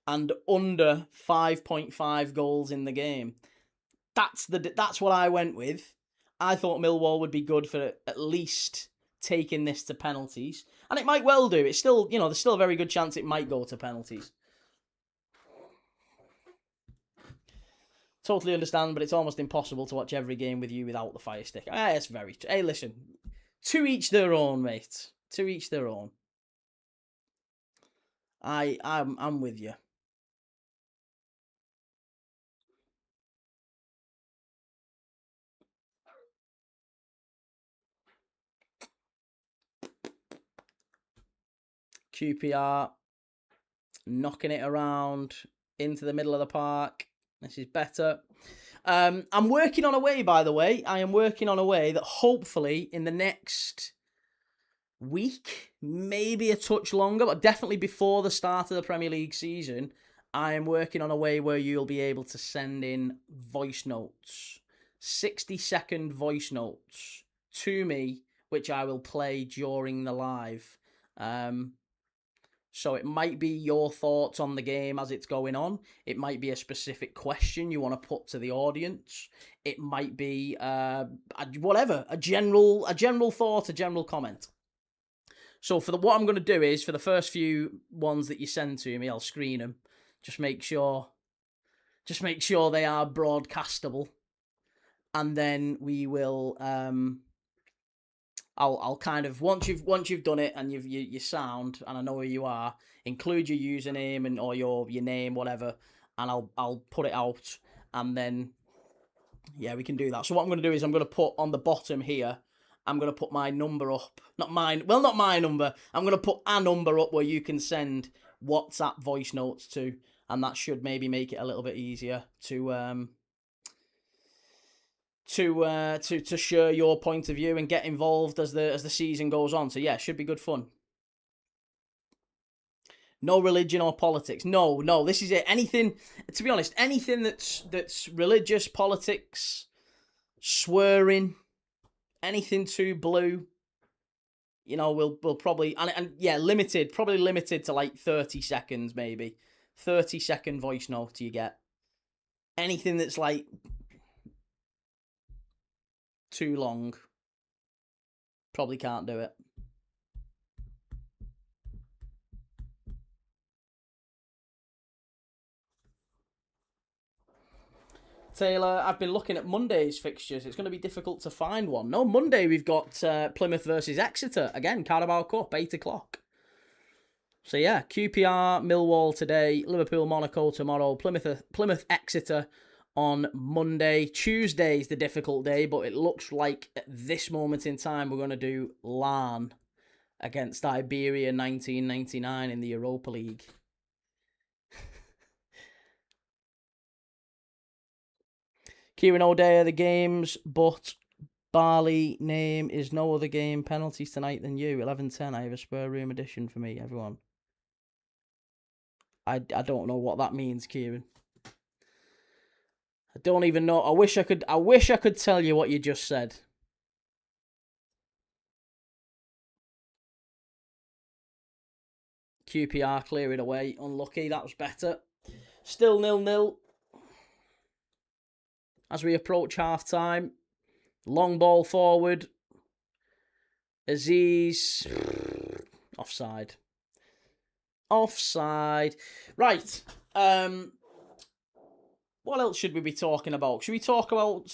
and under 5.5 goals in the game. That's what I went with. I thought Millwall would be good for at least taking this to penalties. And it might well do. It's still, there's still a very good chance it might go to penalties. Totally understand, but it's almost impossible to watch every game with you without the Fire Stick. It's very true. Hey, listen. To each their own, mate. To each their own. I'm with you. QPR knocking it around into the middle of the park. This is better. I'm working on a way, by the way. I am working on a way that hopefully in the next week, maybe a touch longer, but definitely before the start of the Premier League season, I am working on a way where you'll be able to send in voice notes, 60-second voice notes to me, which I will play during the live. So it might be your thoughts on the game as it's going on. It might be a specific question you want to put to the audience. It might be whatever, a general thought, a general comment. So what I'm going to do is, for the first few ones that you send to me, I'll screen them. Just make sure they are broadcastable, and then we will. I'll kind of once you've done it and you sound and I know who you are, include your username or your name, whatever, and I'll put it out, and then we can do that. So what I'm going to do is I'm going to put on the bottom here, I'm going to put my number up, not my number. I'm going to put a number up where you can send WhatsApp voice notes to, and that should maybe make it a little bit easier to share your point of view and get involved as the season goes on. So it should be good fun. No religion or politics. No, this is it. Anything, to be honest, anything that's religious, politics, swearing, anything too blue, we'll probably limited to like 30 seconds maybe. 30-second voice note you get. Anything that's like too long, probably can't do it. Taylor, I've been looking at Monday's fixtures. It's going to be difficult to find one. No, Monday we've got Plymouth versus Exeter. Again, Carabao Cup, 8 o'clock. So QPR, Millwall today, Liverpool, Monaco tomorrow, Plymouth, Exeter on Monday. Tuesday's the difficult day, but it looks like at this moment in time we're going to do Larne against Iberia 1999 in the Europa League. Kieran O'Dea, the games, but Barley name is no other game. Penalties tonight than you. 11:10. I have a spare room edition for me, everyone. I don't know what that means, Kieran. I don't even know. I wish I could tell you what you just said. QPR clear it away. Unlucky. That was better. Still 0-0. As we approach half-time. Long ball forward. Aziz. Offside. Right. What else should we be talking about? Should we talk about,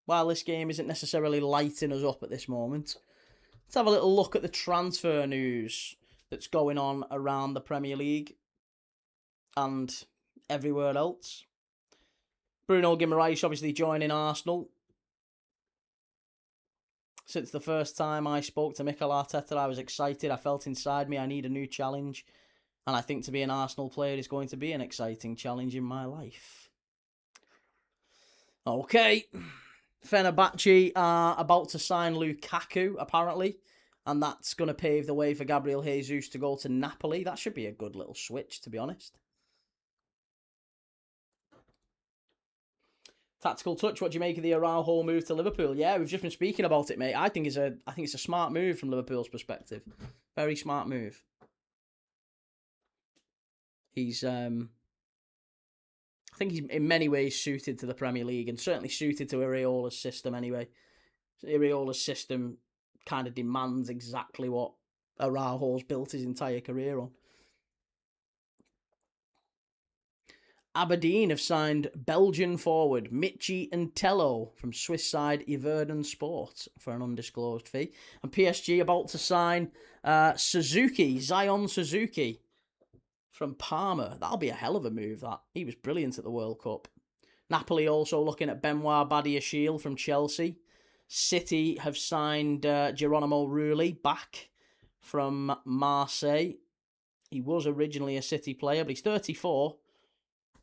while this game isn't necessarily lighting us up at this moment, let's have a little look at the transfer news that's going on around the Premier League and everywhere else. Bruno Guimaraes obviously joining Arsenal. Since the first time I spoke to Mikel Arteta, I was excited. I felt inside me I need a new challenge. And I think to be an Arsenal player is going to be an exciting challenge in my life. Okay. Fenerbahce are about to sign Lukaku, apparently. And that's going to pave the way for Gabriel Jesus to go to Napoli. That should be a good little switch, to be honest. Tactical touch. What do you make of the Araujo move to Liverpool? Yeah, we've just been speaking about it, mate. I think it's a smart move from Liverpool's perspective. Very smart move. He's I think he's in many ways suited to the Premier League and certainly suited to Iraola's system anyway. Iraola's system kind of demands exactly what Araujo's built his entire career on. Aberdeen have signed Belgian forward Michi Tello from Swiss side Yverdon Sport for an undisclosed fee. And PSG about to sign Zion Suzuki from Parma. That'll be a hell of a move, that. He was brilliant at the World Cup. Napoli also looking at Benoit Badiashile from Chelsea. City have signed Geronimo Rulli back from Marseille. He was originally a City player, but he's 34.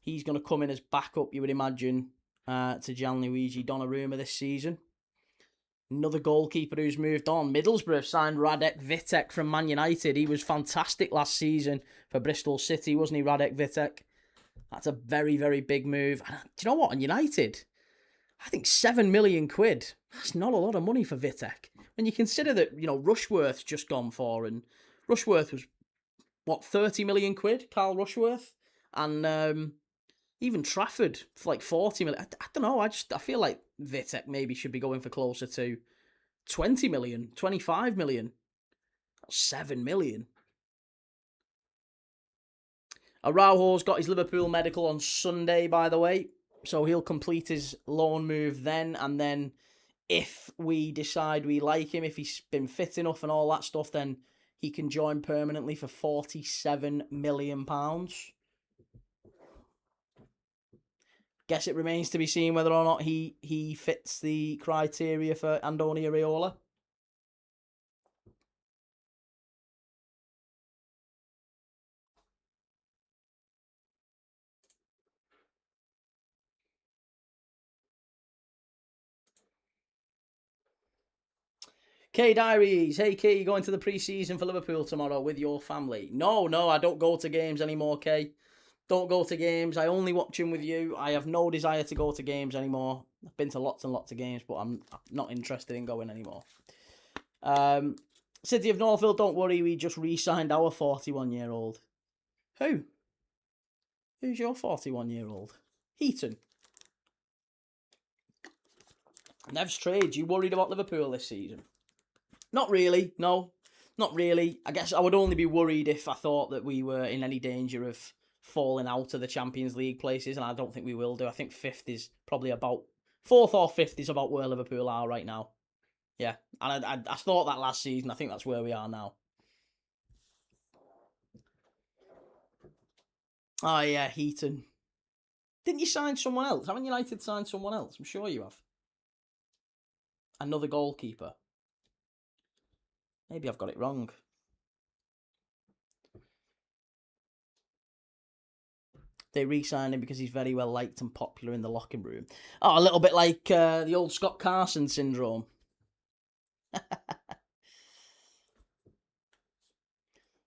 He's going to come in as backup, you would imagine, to Gianluigi Donnarumma this season. Another goalkeeper who's moved on. Middlesbrough have signed Radek Vitek from Man United. He was fantastic last season for Bristol City, wasn't he, Radek Vitek? That's a very, very big move. And do you know what? On United, I think 7 million quid. That's not a lot of money for Vitek. When you consider that, Rushworth's just gone for, and Rushworth was, 30 million quid, Carl Rushworth? And even Trafford for like 40 million. I don't know. I feel like Vitek maybe should be going for closer to 20 million, 25 million, 7 million. Araujo's got his Liverpool medical on Sunday, by the way. So he'll complete his loan move then. And then if we decide we like him, if he's been fit enough and all that stuff, then he can join permanently for £47 million. Guess it remains to be seen whether or not he fits the criteria for Andoni Iraola. K Diaries. Hey K, you going to the pre-season for Liverpool tomorrow with your family? No, I don't go to games anymore, K. Don't go to games. I only watch them with you. I have no desire to go to games anymore. I've been to lots and lots of games, but I'm not interested in going anymore. City of Northville, don't worry. We just re-signed our 41-year-old. Who? Who's your 41-year-old? Heaton. Nev's trade. You worried about Liverpool this season? Not really. No, not really. I guess I would only be worried if I thought that we were in any danger of falling out of the Champions League places, and I don't think we will do. I think fourth or fifth is about where Liverpool are right now. Yeah, and I thought that last season. I think that's where we are now. Oh yeah, Heaton. Didn't you sign someone else? Haven't United signed someone else? I'm sure you have. Another goalkeeper. Maybe I've got it wrong. They re-signed him because he's very well liked and popular in the locker room. Oh, a little bit like the old Scott Carson syndrome.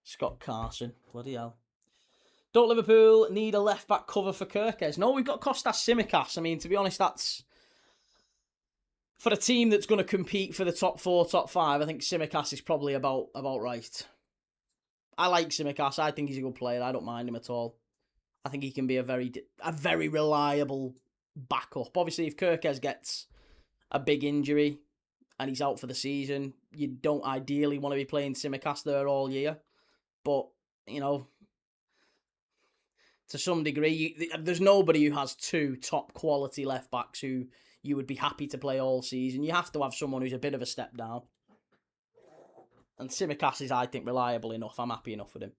Scott Carson, bloody hell. Don't Liverpool need a left-back cover for Kirkes? No, we've got Kostas Tsimikas. I mean, to be honest, that's... For a team that's going to compete for the top 4, top 5, I think Tsimikas is probably about right. I like Tsimikas. I think he's a good player. I don't mind him at all. I think he can be a very reliable backup. Obviously, if Kirkes gets a big injury and he's out for the season, you don't ideally want to be playing Tsimikas there all year. But, to some degree, there's nobody who has 2 top quality left backs who you would be happy to play all season. You have to have someone who's a bit of a step down. And Tsimikas is, I think, reliable enough. I'm happy enough with him.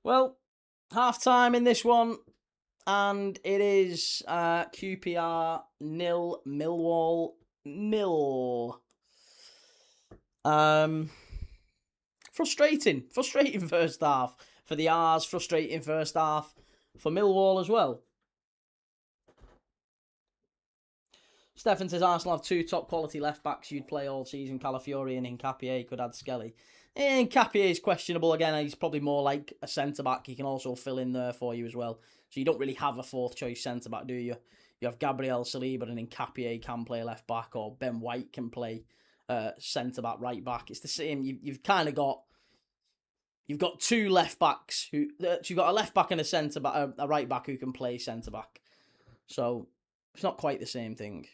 Well, half time in this one, and it is QPR 0, Millwall 0. Frustrating first half for the R's, frustrating first half for Millwall as well. Stephan says Arsenal have 2 top quality left backs you'd play all season. Calafiori and Nkapie could add Skelly. Nkapie is questionable again. He's probably more like a centre back. He can also fill in there for you as well. So you don't really have a 4th choice centre back, do you? You have Gabriel Saliba and Nkapie can play left back, or Ben White can play centre back, right back. It's the same. You've kind of got. You've got 2 left backs who. You've got a left back and a centre back, a right back who can play centre back. So it's not quite the same thing.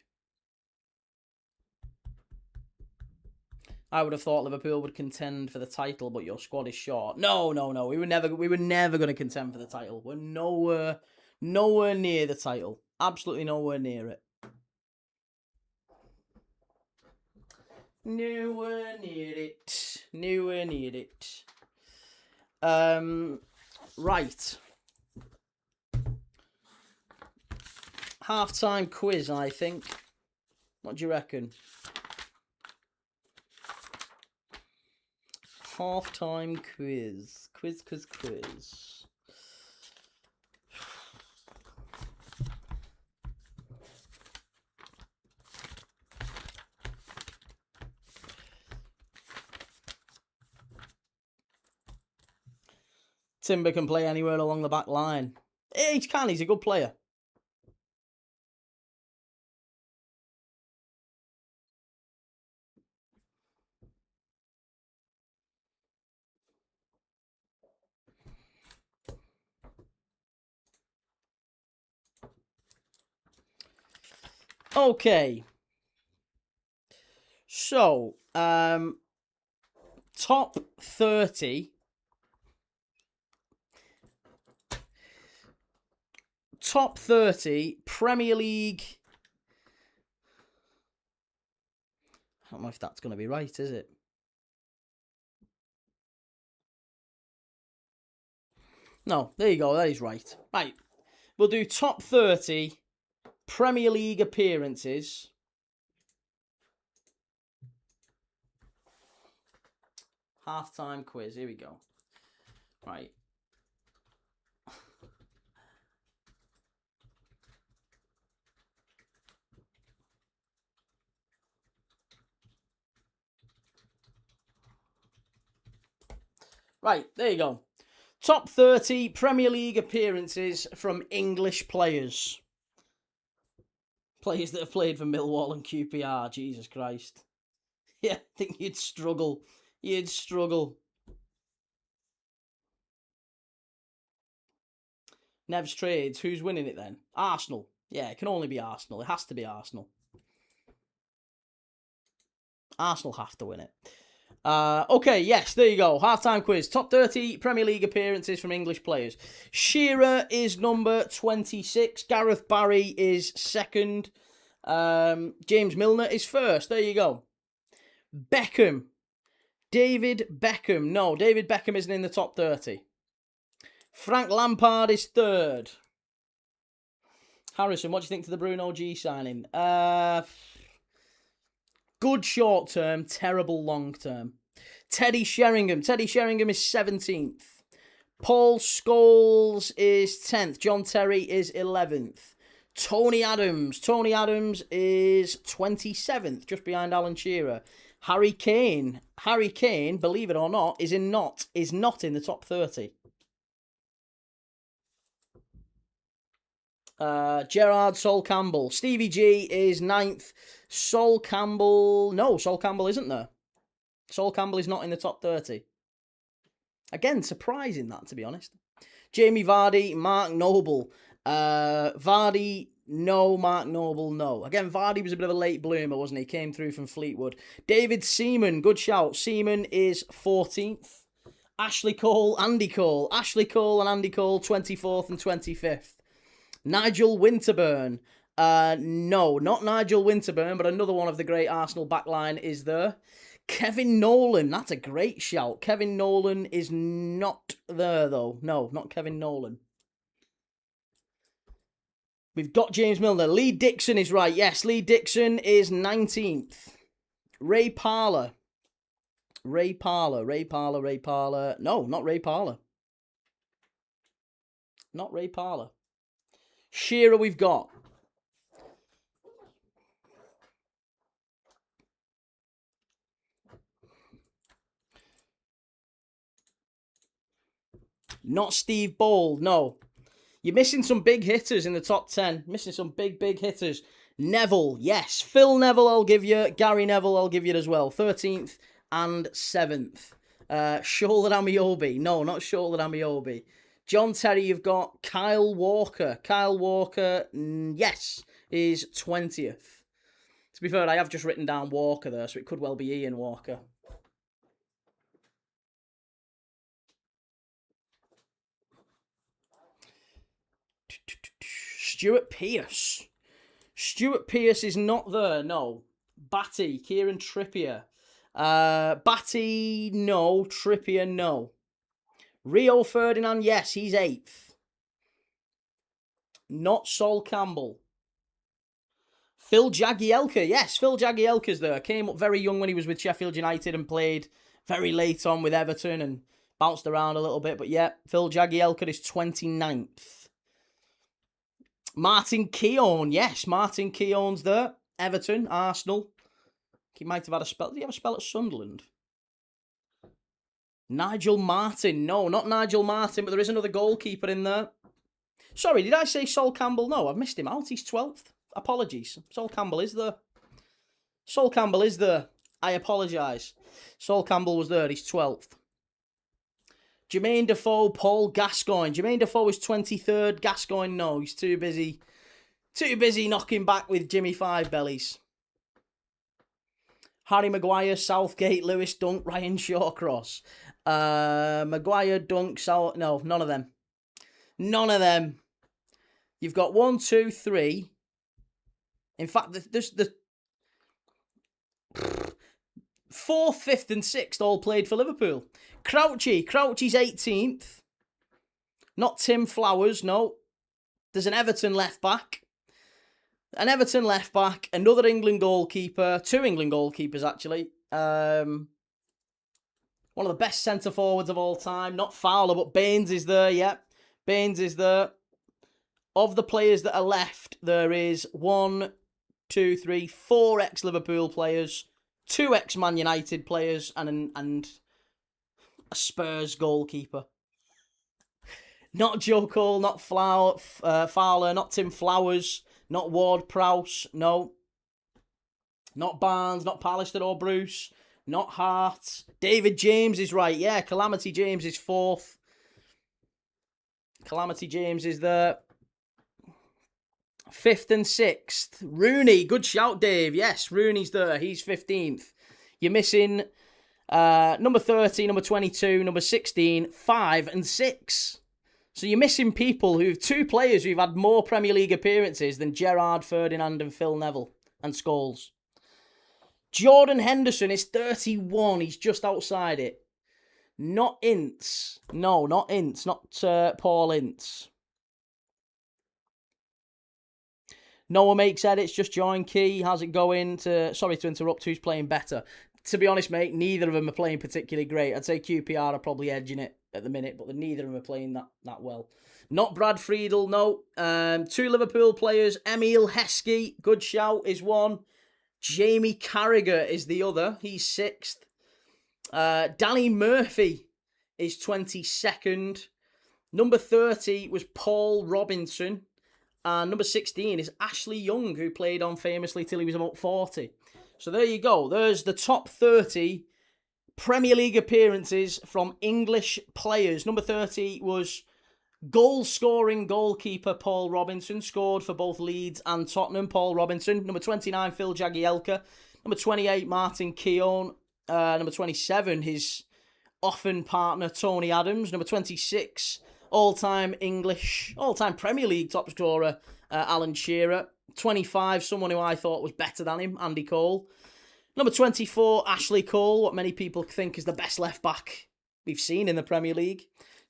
I would have thought Liverpool would contend for the title, but your squad is short. No. We were never going to contend for the title. We're nowhere near the title. Absolutely nowhere near it. Nowhere near it. Right. Half-time quiz, I think. What do you reckon? Half-time quiz. Quiz. Timber can play anywhere along the back line. He can, he's a good player. Okay. So, top 30. Top 30 Premier League. I don't know if that's going to be right, is it? No, there you go. That is right. Right. We'll do top 30 Premier League appearances. Half-time quiz. Here we go. Right. Right, there you go. Top 30 Premier League appearances from English players. Players that have played for Millwall and QPR. Jesus Christ. Yeah, I think you'd struggle. Nev's trades. Who's winning it then? Arsenal. Yeah, it can only be Arsenal. It has to be Arsenal. Arsenal have to win it. Okay, yes, there you go. Half-time quiz. Top 30 Premier League appearances from English players. Shearer is number 26. Gareth Barry is second. James Milner is first. There you go. Beckham. David Beckham. No, David Beckham isn't in the top 30. Frank Lampard is third. Harrison, what do you think to the Bruno G signing? Good short term, terrible long term. Teddy Sheringham. Teddy Sheringham is 17th. Paul Scholes is 10th. John Terry is 11th. Tony Adams. Tony Adams is 27th, just behind Alan Shearer. Harry Kane. Harry Kane, believe it or not, is not in the top 30. Gerard Sol Campbell. Stevie G is 9th. Sol Campbell. No, Sol Campbell isn't there. Sol Campbell is not in the top 30. Again, surprising that, to be honest. Jamie Vardy, Mark Noble. Vardy, no. Mark Noble, no. Again, Vardy was a bit of a late bloomer, wasn't he? Came through from Fleetwood. David Seaman, good shout. Seaman is 14th. Ashley Cole, Andy Cole. Ashley Cole and Andy Cole, 24th and 25th. Nigel Winterburn. No, not Nigel Winterburn, but another one of the great Arsenal backline is there. Kevin Nolan, that's a great shout. Kevin Nolan is not there, though. No, not Kevin Nolan. We've got James Milner. Lee Dixon is right. Yes, Lee Dixon is 19th. Ray Parlour. Ray Parlour. No, not Ray Parlour. Not Ray Parlour. Shearer we've got. Not Steve Bold, no. You're missing some big hitters in the top 10. Missing some big hitters. Neville, yes. Phil Neville, I'll give you. Gary Neville, I'll give you as well. 13th and 7th. Shoulder Amiobi. No, not Shoulder Amiobi. John Terry, you've got Kyle Walker. Kyle Walker, yes, is 20th. To be fair, I have just written down Walker there, so it could well be Ian Walker. Stuart Pearce. Stuart Pearce is not there, no. Batty, Kieran Trippier. Batty, no. Trippier, no. Rio Ferdinand, yes, he's 8th. Not Sol Campbell. Phil Jagielka, yes, Phil Jagielka's there. Came up very young when he was with Sheffield United and played very late on with Everton and bounced around a little bit. But yeah, Phil Jagielka is 29th. Martin Keown, yes, Martin Keown's there. Everton, Arsenal. He might have had a spell. Did he have a spell at Sunderland? Nigel Martin. No, not Nigel Martin, but there is another goalkeeper in there. Sorry, did I say Sol Campbell? No, I've missed him out. He's 12th. Apologies. Sol Campbell is there. Sol Campbell is there. I apologise. Sol Campbell was there. He's 12th. Jermaine Defoe, Paul Gascoigne. Jermaine Defoe is 23rd. Gascoigne, no, he's too busy. Too busy knocking back with Jimmy Five Bellies. Harry Maguire, Southgate, Lewis Dunk, Ryan Shawcross. Maguire, Dunk, no, none of them. None of them. You've got 1, 2, 3. In fact, the 4th, 5th and 6th all played for Liverpool. Crouchy's 18th. Not Tim Flowers, no. There's an Everton left back. Another England goalkeeper. 2 England goalkeepers, actually. One of the best centre forwards of all time. Not Fowler, but Baines is there, yeah. Baines is there. Of the players that are left, there is 1, 2, 3, 4 ex-Liverpool players, 2 ex-Man United players, and a Spurs goalkeeper. Not Joe Cole, not Fowler, not Tim Flowers, not Ward-Prowse, no. Not Barnes, not Pallister or Bruce, not Hart. David James is right, yeah. Calamity James is 4th. Calamity James is there. 5th and 6th. Rooney, good shout, Dave. Yes, Rooney's there. He's 15th. You're missing number 30, number 22, number 16, 5 and 6. So you're missing people 2 players who've had more Premier League appearances than Gerrard, Ferdinand and Phil Neville and Scholes. Jordan Henderson is 31. He's just outside it. Not Ince. No, not Ince. Not Paul Ince. Noah makes edits, just join Key. How's it going? Sorry to interrupt, who's playing better? To be honest, mate, neither of them are playing particularly great. I'd say QPR are probably edging it at the minute, but neither of them are playing that well. Not Brad Friedel, no. 2 Liverpool players. Emile Heskey, good shout, is 1. Jamie Carragher is the other. He's 6th. Danny Murphy is 22nd. Number 30 was Paul Robinson. And number 16 is Ashley Young, who played on famously till he was about 40. So there you go. There's the top 30 Premier League appearances from English players. Number 30 was goal-scoring goalkeeper Paul Robinson. Scored for both Leeds and Tottenham, Paul Robinson. Number 29, Phil Jagielka. Number 28, Martin Keown. Number 27, his often partner, Tony Adams. Number 26... all-time Premier League top scorer, Alan Shearer. 25, someone who I thought was better than him, Andy Cole. Number 24, Ashley Cole, what many people think is the best left-back we've seen in the Premier League.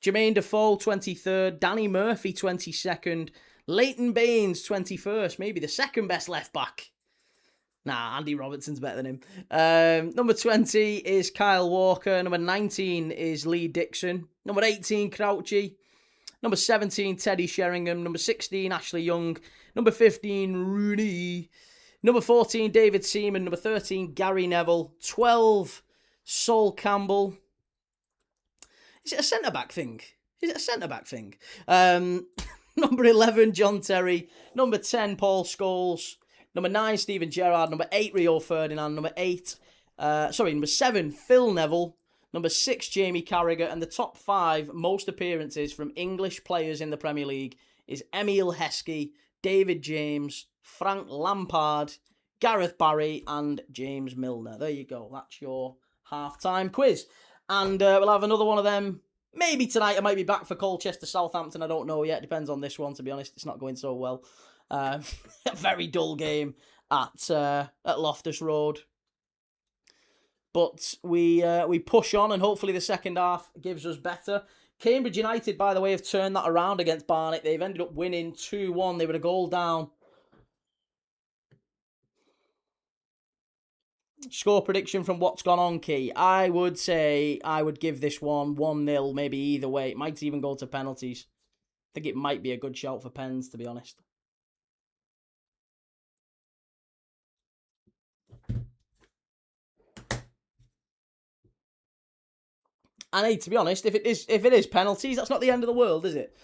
Jermaine Defoe, 23rd. Danny Murphy, 22nd. Leighton Baines, 21st. Maybe the second best left-back Nah, Andy Robertson's better than him. Number 20 is Kyle Walker. Number 19 is Lee Dixon. Number 18, Crouchy. Number 17, Teddy Sheringham. Number 16, Ashley Young. Number 15, Rooney. Number 14, David Seaman. Number 13, Gary Neville. 12, Sol Campbell. Is it a centre-back thing? Number 11, John Terry. Number 10, Paul Scholes. Number 9, Steven Gerrard. Number 8, Rio Ferdinand. Number 7, Phil Neville. Number 6, Jamie Carragher. And the top 5 most appearances from English players in the Premier League is Emile Heskey, David James, Frank Lampard, Gareth Barry, and James Milner. There you go. That's your half-time quiz. And we'll have another one of them. Maybe tonight. I might be back for Colchester, Southampton. I don't know yet. Depends on this one, to be honest. It's not going so well. A very dull game at Loftus Road. But we push on, and hopefully the second half gives us better. Cambridge United, by the way, have turned that around against Barnet. They've ended up winning 2-1. They were a goal down. Score prediction from what's gone on, Key. I would say I would give this one 1-0, maybe either way. It might even go to penalties. I think it might be a good shout for pens, to be honest. And hey, to be honest, if it is penalties, that's not the end of the world, is it?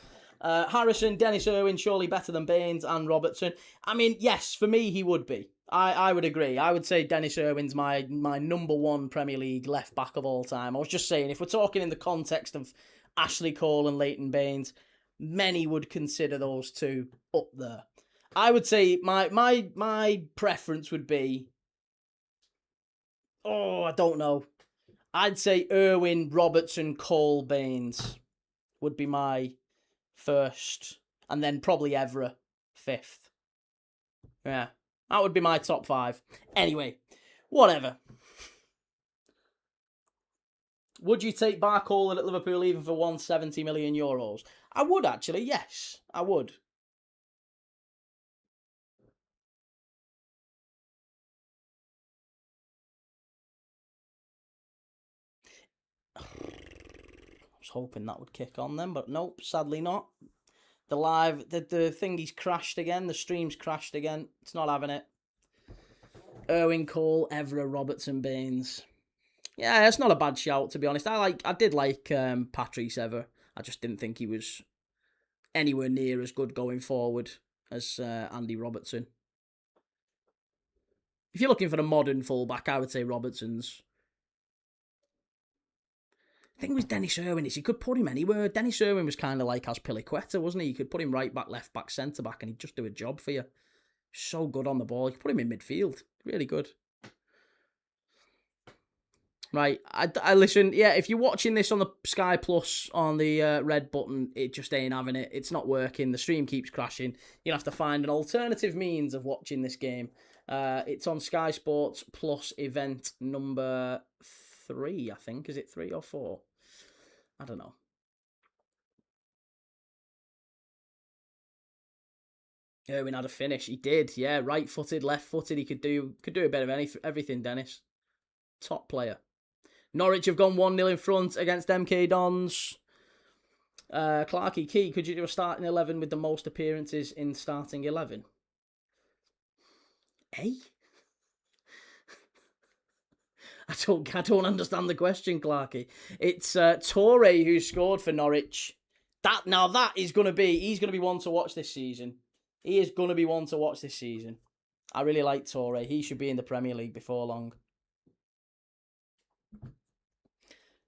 Harrison, Dennis Irwin, surely better than Baines and Robertson. I mean, yes, for me, he would be. I would agree. I would say Dennis Irwin's my number 1 Premier League left back of all time. I was just saying, if we're talking in the context of Ashley Cole and Leighton Baines, many would consider those two up there. I would say my preference would be, I don't know. I'd say Irwin, Robertson, Cole, Baines would be my first, and then probably Evra 5th. Yeah, that would be my top 5. Anyway, whatever. Would you take Barcola at Liverpool even for 170 million euros? I would actually, yes, I would. I was hoping that would kick on then, but nope, sadly not. The thingy's crashed again. The stream's crashed again. It's not having it. Irwin, Cole, Evra, Robertson, Baines. Yeah, it's not a bad shout, to be honest. I did like Patrice Evra. I just didn't think he was anywhere near as good going forward as Andy Robertson. If you're looking for a modern fullback, I would say Robertson's. The thing with Dennis Irwin is you could put him anywhere. Dennis Irwin was kind of like Azpilicueta, wasn't he? You could put him right back, left back, centre back, and he'd just do a job for you. So good on the ball. You could put him in midfield. Really good. Right, I listen. Yeah, if you're watching this on the Sky Plus on the red button, it just ain't having it. It's not working. The stream keeps crashing. You'll have to find an alternative means of watching this game. It's on Sky Sports Plus event number 3, I think. Is it 3 or 4? I don't know. Irwin had a finish. He did, yeah. Right-footed, left-footed. He could do a bit of everything, Dennis. Top player. Norwich have gone 1-0 in front against MK Dons. Clarky Key, could you do a starting 11 with the most appearances in starting 11? Eh? I don't understand the question, Clarky. It's Torre who scored for Norwich. He's going to be one to watch this season. He is going to be one to watch this season. I really like Torre. He should be in the Premier League before long.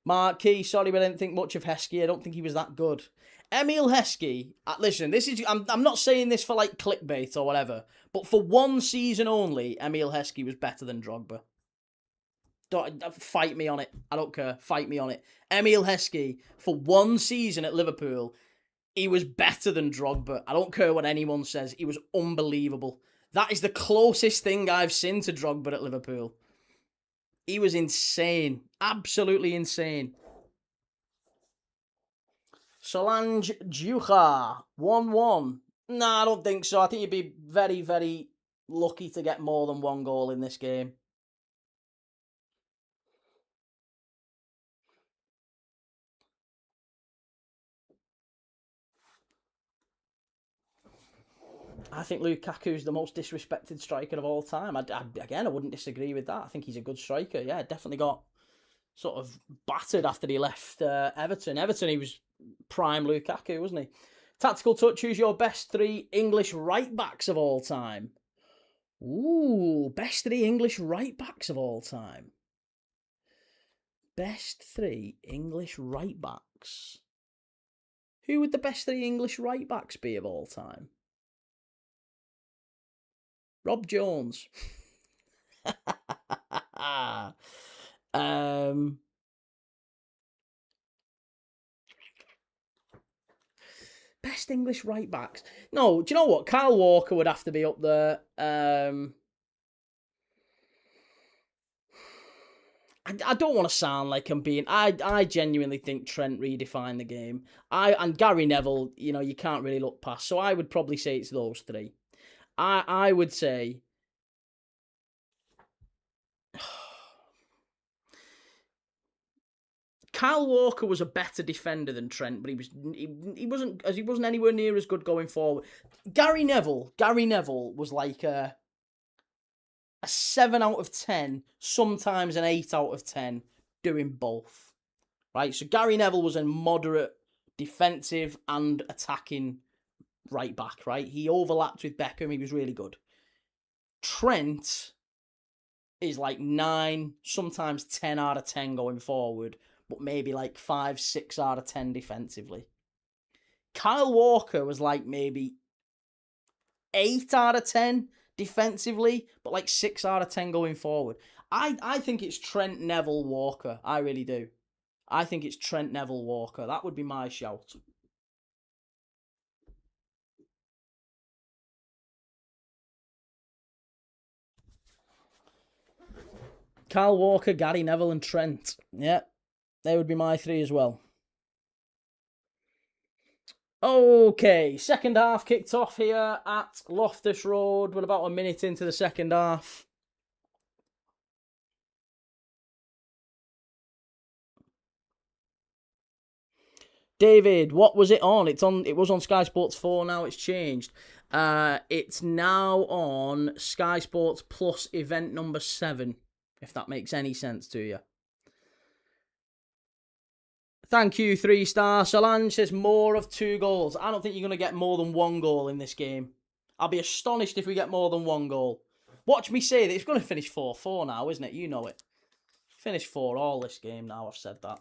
Mark Key, sorry, but I didn't think much of Heskey. I don't think he was that good. Emile Heskey, listen, I'm not saying this for like clickbait or whatever, but for one season only, Emile Heskey was better than Drogba. Fight me on it. I don't care. Fight me on it. Emile Heskey, for one season at Liverpool, he was better than Drogba. I don't care what anyone says. He was unbelievable. That is the closest thing I've seen to Drogba at Liverpool. He was insane. Absolutely insane. Solange Juha, 1-1. Nah, I don't think so. I think you'd be very, very lucky to get more than one goal in this game. I think Lukaku's the most disrespected striker of all time. Again, I wouldn't disagree with that. I think he's a good striker. Yeah, definitely got sort of battered after he left Everton. Everton, he was prime Lukaku, wasn't he? Tactical touch, who's your best 3 English right-backs of all time? Ooh, best 3 English right-backs of all time. Best 3 English right-backs. Who would the best 3 English right-backs be of all time? Rob Jones. Best English right backs. No, do you know what? Kyle Walker would have to be up there. I don't want to sound like I'm being. I genuinely think Trent redefined the game. And Gary Neville, you can't really look past. So I would probably say it's those 3. I would say. Kyle Walker was a better defender than Trent, but he wasn't anywhere near as good going forward. Gary Neville was like a 7 out of 10, sometimes an 8 out of 10, doing both. Right? So Gary Neville was a moderate defensive and attacking right back, right? He overlapped with Beckham, he was really good. Trent is like 9, sometimes 10 out of 10 going forward, but maybe like 5, 6 out of 10 defensively. Kyle Walker was like maybe 8 out of 10 defensively, but like 6 out of 10 going forward. I think it's Trent, Neville, Walker. I really do. I think it's Trent, Neville, Walker. That would be my shout. Kyle Walker, Gary Neville, and Trent. Yeah, they would be my 3 as well. Okay, second half kicked off here at Loftus Road. We're about a minute into the second half. David, what was it on? It was on Sky Sports 4, now it's changed. It's now on Sky Sports Plus event number 7, if that makes any sense to you. Thank you, 3 star. Solange says more of 2 goals. I don't think you're going to get more than 1 goal in this game. I'll be astonished if we get more than 1 goal. Watch me say that it's going to finish 4-4 now, isn't it? You know it. Finish 4 all this game now, I've said that.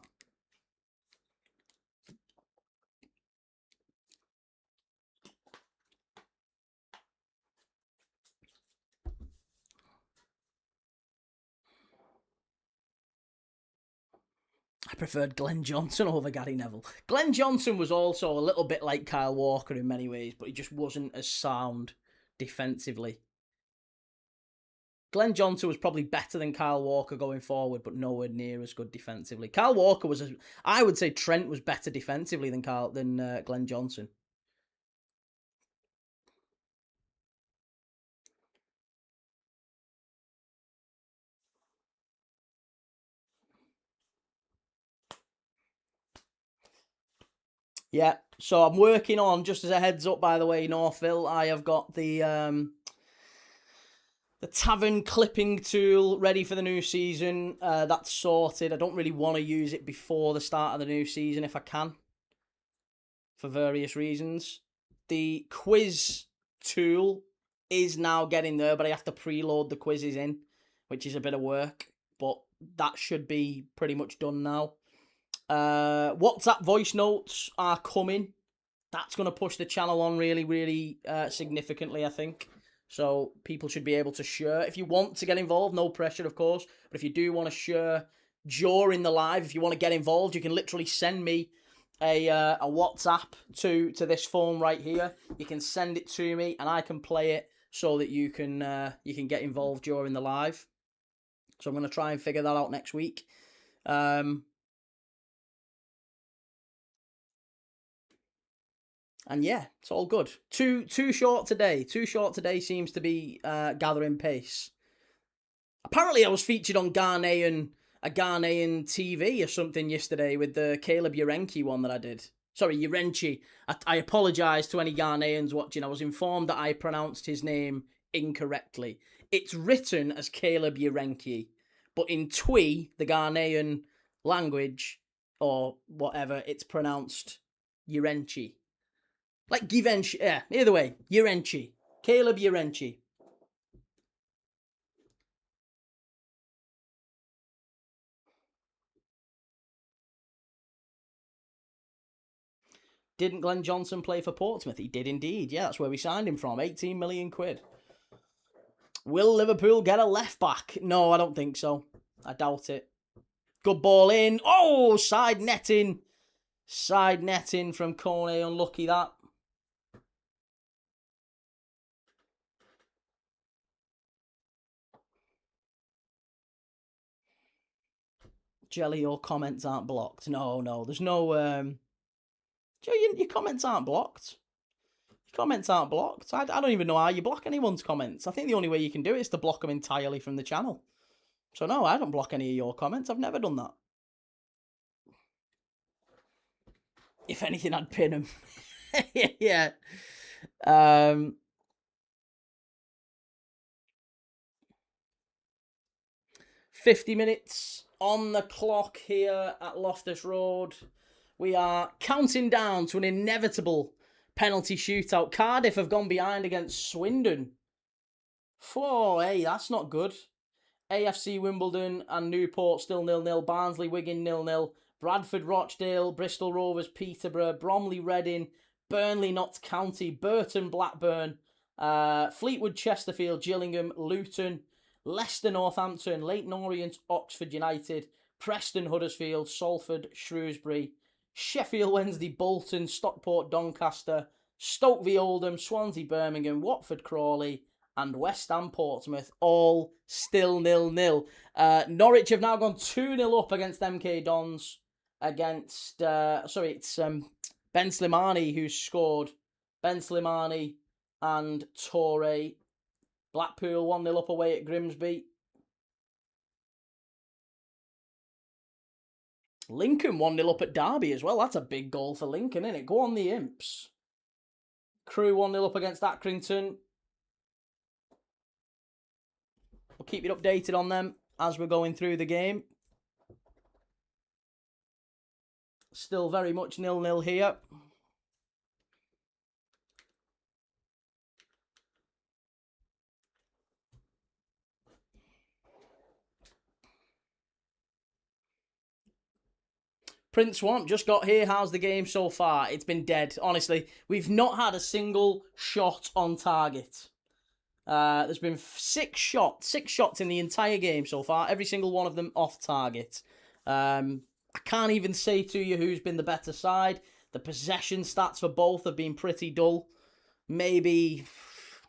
I preferred Glenn Johnson over Gary Neville. Glenn Johnson was also a little bit like Kyle Walker in many ways, but he just wasn't as sound defensively. Glenn Johnson was probably better than Kyle Walker going forward, but nowhere near as good defensively. Kyle Walker I would say Trent was better defensively than Glenn Johnson. Yeah, so I'm working on, just as a heads up, by the way, Northville, I have got the tavern clipping tool ready for the new season. That's sorted. I don't really want to use it before the start of the new season if I can, for various reasons. The quiz tool is now getting there, but I have to preload the quizzes in, which is a bit of work, but that should be pretty much done now. WhatsApp voice notes are coming. That's going to push the channel on really, really significantly, I think. So people should be able to share. If you want to get involved, no pressure, of course. But if you do want to share during the live, if you want to get involved, you can literally send me a WhatsApp to this phone right here. You can send it to me, and I can play it so that you can get involved during the live. So I'm going to try and figure that out next week. And yeah, it's all good. Too short today. Too short today seems to be gathering pace. Apparently, I was featured on a Ghanaian TV or something yesterday with the Caleb Urenchi one that I did. Sorry, Urenchi. I apologise to any Ghanaians watching. I was informed that I pronounced his name incorrectly. It's written as Caleb Urenchi, but in Twi, the Ghanaian language, or whatever, it's pronounced Urenchi. Like Givenchy. Yeah, either way, Urenchi. Caleb Urenchi. Didn't Glenn Johnson play for Portsmouth? He did indeed. Yeah, that's where we signed him from. 18 million quid. Will Liverpool get a left back? No, I don't think so. I doubt it. Good ball in. Oh, side netting. Side netting from Kone. Unlucky that. Jelly, your comments aren't blocked. No, there's no... your comments aren't blocked. Your comments aren't blocked. I don't even know how you block anyone's comments. I think the only way you can do it is to block them entirely from the channel. So no, I don't block any of your comments. I've never done that. If anything, I'd pin them. Yeah. 50 minutes on the clock here at Loftus Road. We are counting down to an inevitable penalty shootout. Cardiff have gone behind against Swindon. Oh, hey, that's not good. AFC Wimbledon and Newport still 0-0. Barnsley, Wigan 0-0. Bradford, Rochdale, Bristol Rovers, Peterborough, Bromley, Reading, Burnley, Notts County, Burton, Blackburn, Fleetwood, Chesterfield, Gillingham, Luton, Leicester, Northampton, Leyton Orient, Oxford United, Preston, Huddersfield, Salford, Shrewsbury, Sheffield Wednesday, Bolton, Stockport, Doncaster, Stoke v Oldham, Swansea, Birmingham, Watford, Crawley, and West Ham, Portsmouth, all still 0-0. Norwich have now gone 2-0 up against MK Dons. It's Ben Slimani who's scored. Ben Slimani and Torre. Blackpool 1-0 up away at Grimsby. Lincoln 1-0 up at Derby as well. That's a big goal for Lincoln, isn't it? Go on the Imps. Crew 1-0 up against Accrington. We'll keep you updated on them as we're going through the game. Still very much 0-0 here. Prince Swamp just got here. How's the game so far? It's been dead. Honestly, we've not had a single shot on target. There's been six shots in the entire game so far. Every single one of them off target. I can't even say to you who's been the better side. The possession stats for both have been pretty dull. Maybe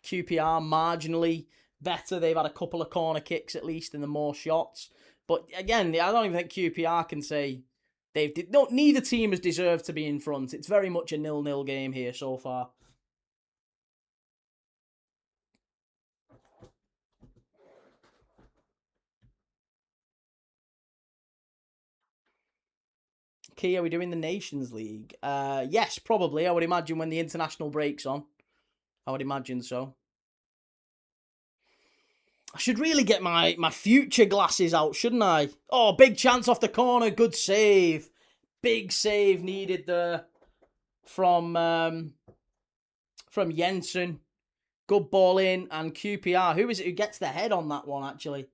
QPR marginally better. They've had a couple of corner kicks at least and the more shots. But again, I don't even think QPR can say neither team has deserved to be in front. It's very much a 0-0 game here so far. Key, are we doing the Nations League? Yes, probably. I would imagine when the international break's on. I would imagine so. I should really get my future glasses out, shouldn't I? Oh, big chance off the corner. Good save. Big save needed there from Jensen. Good ball in. And QPR. Who is it who gets the head on that one, actually?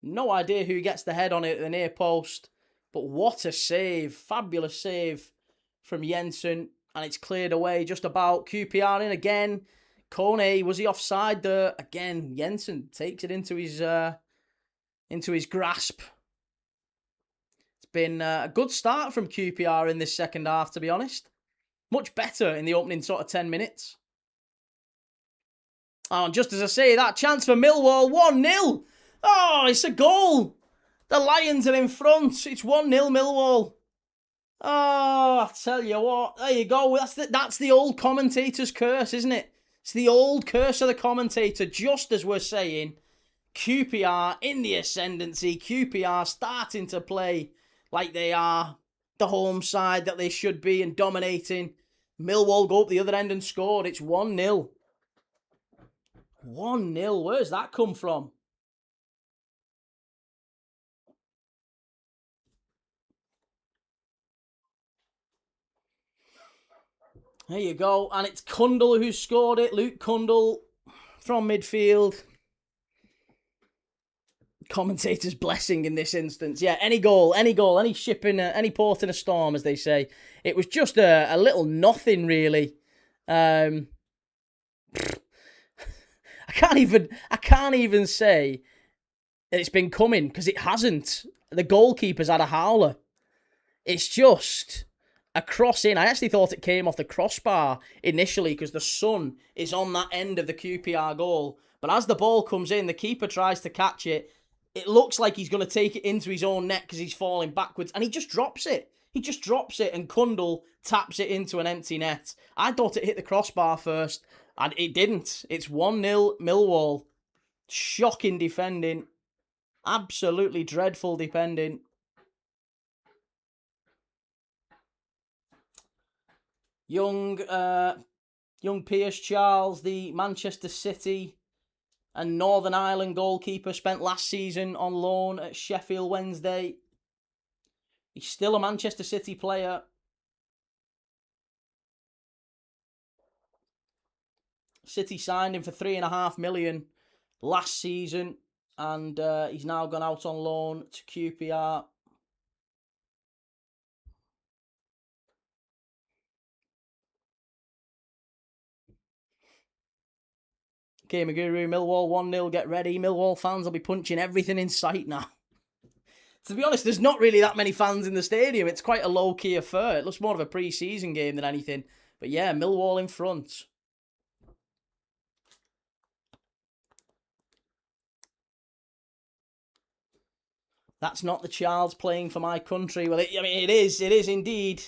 No idea who gets the head on it at the near post. But what a save. Fabulous save from Jensen. And it's cleared away just about. QPR in again. Kone, was he offside there? Again, Jensen takes it into his grasp. It's been a good start from QPR in this second half, to be honest. Much better in the opening sort of 10 minutes. Oh, and just as I say that, chance for Millwall, 1-0. Oh, it's a goal. The Lions are in front. It's 1-0 Millwall. Oh, I tell you what. There you go. That's the old commentator's curse, isn't it? It's the old curse of the commentator, just as we're saying. QPR in the ascendancy. QPR starting to play like they are the home side that they should be and dominating. Millwall go up the other end and scored. It's 1-0. 1-0. Where's that come from? There you go. And it's Kundle who scored it. Luke Kundle from midfield. Commentator's blessing in this instance. Yeah, any goal, any ship in any port in a storm, as they say. It was just a little nothing, really. I can't even say that it's been coming, because it hasn't. The goalkeeper's had a howler. It's just a cross in. I actually thought it came off the crossbar initially, because the sun is on that end of the QPR goal. But as the ball comes in, the keeper tries to catch it. It looks like he's going to take it into his own net because he's falling backwards, and he just drops it. And Kundle taps it into an empty net. I thought it hit the crossbar first, and it didn't. It's 1-0 Millwall. Shocking defending. Absolutely dreadful defending. Young Piers Charles, the Manchester City and Northern Ireland goalkeeper, spent last season on loan at Sheffield Wednesday. He's still a Manchester City player. City signed him for $3.5 million last season, and he's now gone out on loan to QPR. Okay, Maguru, Millwall 1-0, get ready. Millwall fans will be punching everything in sight now. To be honest, there's not really that many fans in the stadium. It's quite a low-key affair. It looks more of a pre-season game than anything. But yeah, Millwall in front. That's not the Charles playing for my country. Well, it is. It is indeed.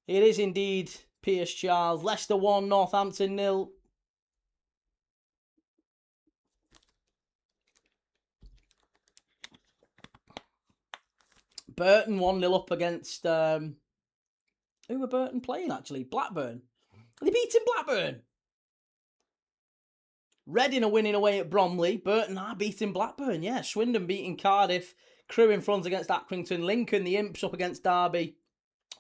It is indeed Piers Charles. Leicester 1, Northampton 0. Burton 1-0 up against... who were Burton playing, actually? Blackburn. Are they beating Blackburn? Reading are winning away at Bromley. Burton are beating Blackburn, yeah. Swindon beating Cardiff. Crewe in front against Accrington. Lincoln, the Imps, up against Derby.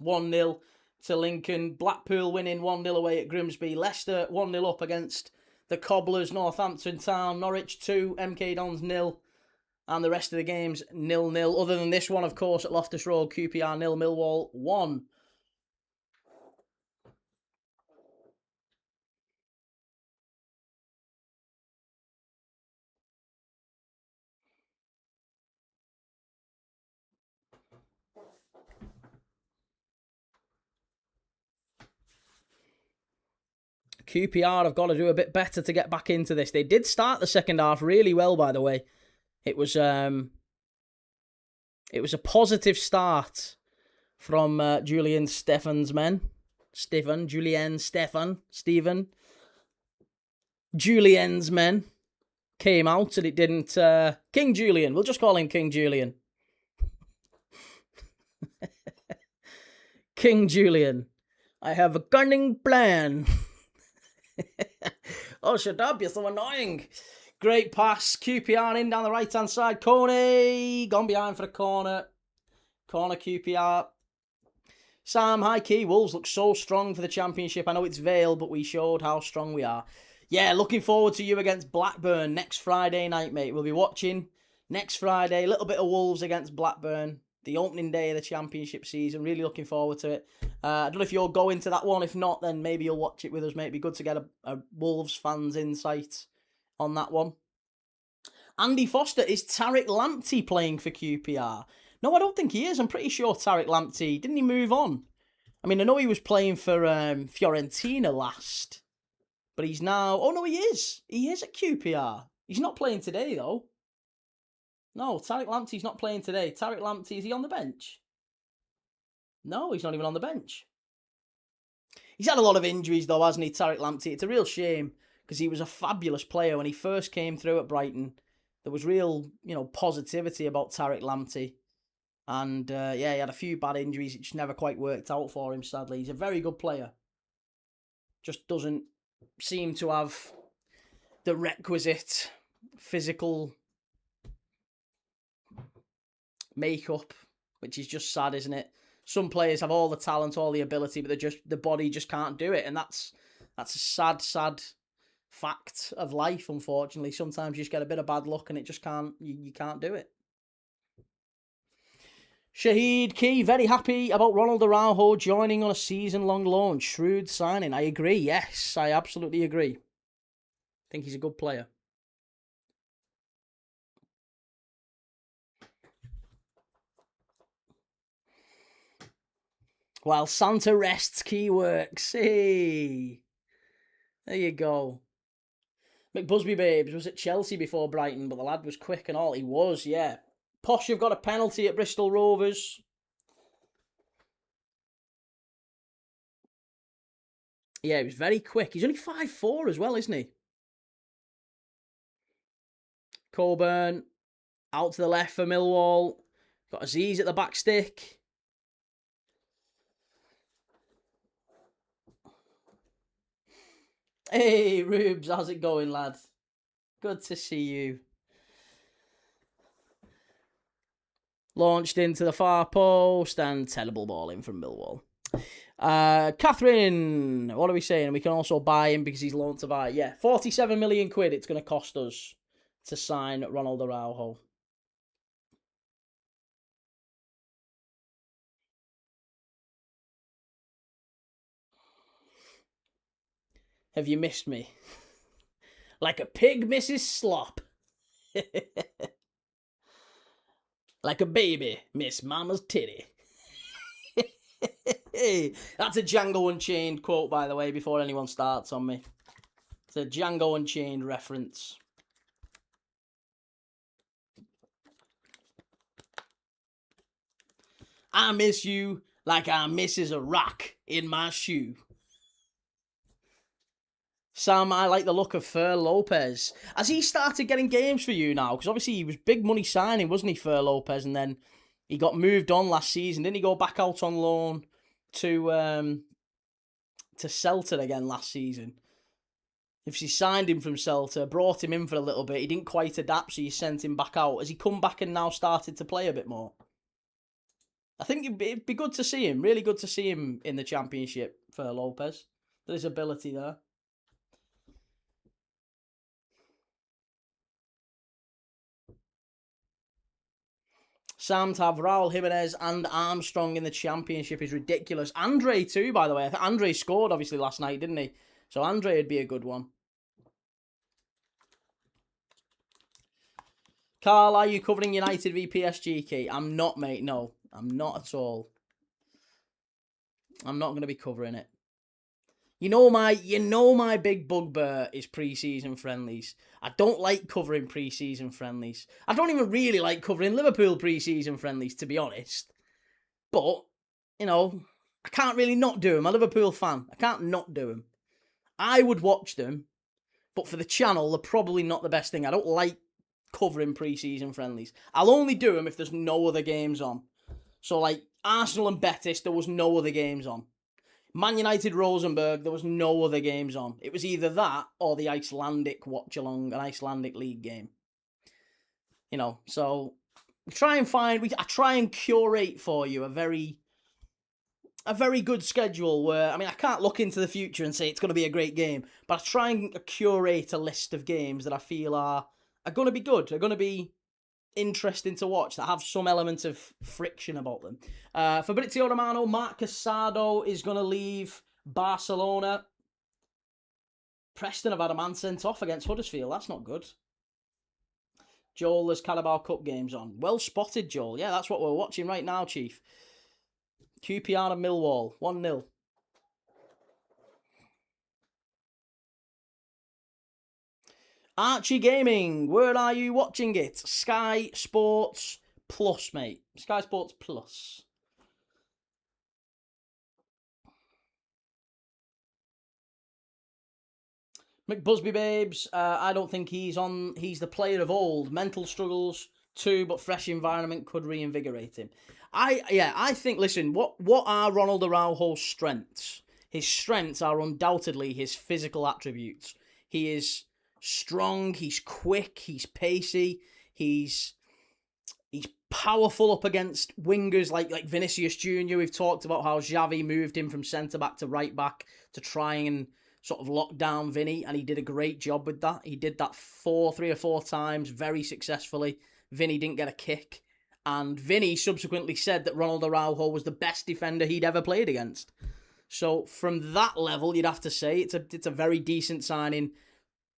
1-0 to Lincoln. Blackpool winning 1-0 away at Grimsby. Leicester 1-0 up against the Cobblers. Northampton Town. Norwich 2, MK Dons 0. And the rest of the games 0-0. Other than this one, of course, at Loftus Road, QPR 0, Millwall 1. QPR have got to do a bit better to get back into this. They did start the second half really well, by the way. It was a positive start from Julien Stéphan's men. Julien's men came out, and it didn't... King Julien. We'll just call him King Julien. King Julien. I have a cunning plan. Oh, shut up, you're so annoying. Great pass. QPR in down the right-hand side. Coney gone behind for a corner. Corner QPR. Sam, high key. Wolves look so strong for the Championship. I know it's Vale, but we showed how strong we are. Yeah, looking forward to you against Blackburn next Friday night, mate. We'll be watching next Friday. A little bit of Wolves against Blackburn. The opening day of the Championship season. Really looking forward to it. I don't know if you'll go into that one. If not, then maybe you'll watch it with us. Mate, it'd be good to get a Wolves fans insight on that one. Andy Foster, is Tariq Lamptey playing for QPR? No, I don't think he is. I'm pretty sure Tariq Lamptey, didn't he move on? I mean, I know he was playing for Fiorentina last, but he's now... Oh, no, he is. He is at QPR. He's not playing today, though. No, Tariq Lamptey's not playing today. Tariq Lamptey, is he on the bench? No, he's not even on the bench. He's had a lot of injuries though, hasn't he, Tariq Lamptey? It's a real shame because he was a fabulous player when he first came through at Brighton. There was real, positivity about Tariq Lamptey. And, he had a few bad injuries. It just never quite worked out for him, sadly. He's a very good player. Just doesn't seem to have the requisite physical makeup, which is just sad, isn't it? Some players have all the talent, all the ability, but the body just can't do it. And that's a sad fact of life, unfortunately. Sometimes you just get a bit of bad luck and it just can't, you can't do it. Shahid Key, very happy about Ronald Araujo joining on a season-long loan. Shrewd signing. I agree, yes. I absolutely agree. I think he's a good player. While Santa rests, Key works. Hey! There you go. McBusby Babes was at Chelsea before Brighton, but the lad was quick and all. He was, yeah. Posh, you've got a penalty at Bristol Rovers. Yeah, he was very quick. He's only 5'4" as well, isn't he? Coburn, out to the left for Millwall. Got Aziz at the back stick. Hey, Rubes, how's it going, lad? Good to see you. Launched into the far post and terrible ball in from Millwall. Catherine, what are we saying? We can also buy him because he's loaned to buy. Yeah, 47 million quid it's going to cost us to sign Ronald Araujo. Have you missed me? Like a pig misses slop. Like a baby miss mama's titty. That's a Django Unchained quote, by the way, before anyone starts on me. It's a Django Unchained reference. I miss you like I misses a rock in my shoe. Sam, I like the look of Fer Lopez. Has he started getting games for you now? Because obviously he was big money signing, wasn't he, Fer Lopez? And then he got moved on last season. Didn't he go back out on loan to Celta again last season? If she signed him from Celta, brought him in for a little bit, he didn't quite adapt, so you sent him back out. Has he come back and now started to play a bit more? I think it'd be good to see him. Really good to see him in the Championship for Lopez. There's ability there. Sam, to have Raul Jimenez and Armstrong in the Championship is ridiculous. Andre too, by the way. I think Andre scored obviously last night, didn't he? So Andre would be a good one. Carl, are you covering United v PSG, Key? I'm not, mate. No, I'm not at all. I'm not going to be covering it. You know my big bugbear is pre-season friendlies. I don't like covering pre-season friendlies. I don't even really like covering Liverpool pre-season friendlies, to be honest. But, I can't really not do them. I'm a Liverpool fan. I can't not do them. I would watch them, but for the channel, they're probably not the best thing. I don't like covering pre-season friendlies. I'll only do them if there's no other games on. So, like, Arsenal and Betis, there was no other games on. Man United Rosenborg, there was no other games on. It was either that or the Icelandic watch-along, an Icelandic league game. So I try and curate for you a very good schedule where, I can't look into the future and say it's going to be a great game, but I try and curate a list of games that I feel are going to be good, are going to be interesting to watch, that have some element of friction about them. Fabrizio Romano, Mark Casado is going to leave Barcelona. Preston have had a man sent off against Huddersfield. That's not good. Joel, there's Carabao Cup games on. Well spotted, Joel. Yeah, that's what we're watching right now, Chief. QPR and Millwall, 1-0. Archie Gaming, where are you watching it? Sky Sports Plus, mate. Sky Sports Plus. McBusby Babes, I don't think he's the player of old. Mental struggles too, but fresh environment could reinvigorate him. I think, listen, what are Ronald Araujo's strengths? His strengths are undoubtedly his physical attributes. He is strong, he's quick, he's pacey, he's powerful up against wingers like Vinicius Jr. We've talked about how Xavi moved him from centre-back to right-back to try and sort of lock down Vinny, and he did a great job with that. He did that 3 or 4 times very successfully. Vinny didn't get a kick, and Vinny subsequently said that Ronald Araujo was the best defender he'd ever played against. So from that level, you'd have to say it's a very decent signing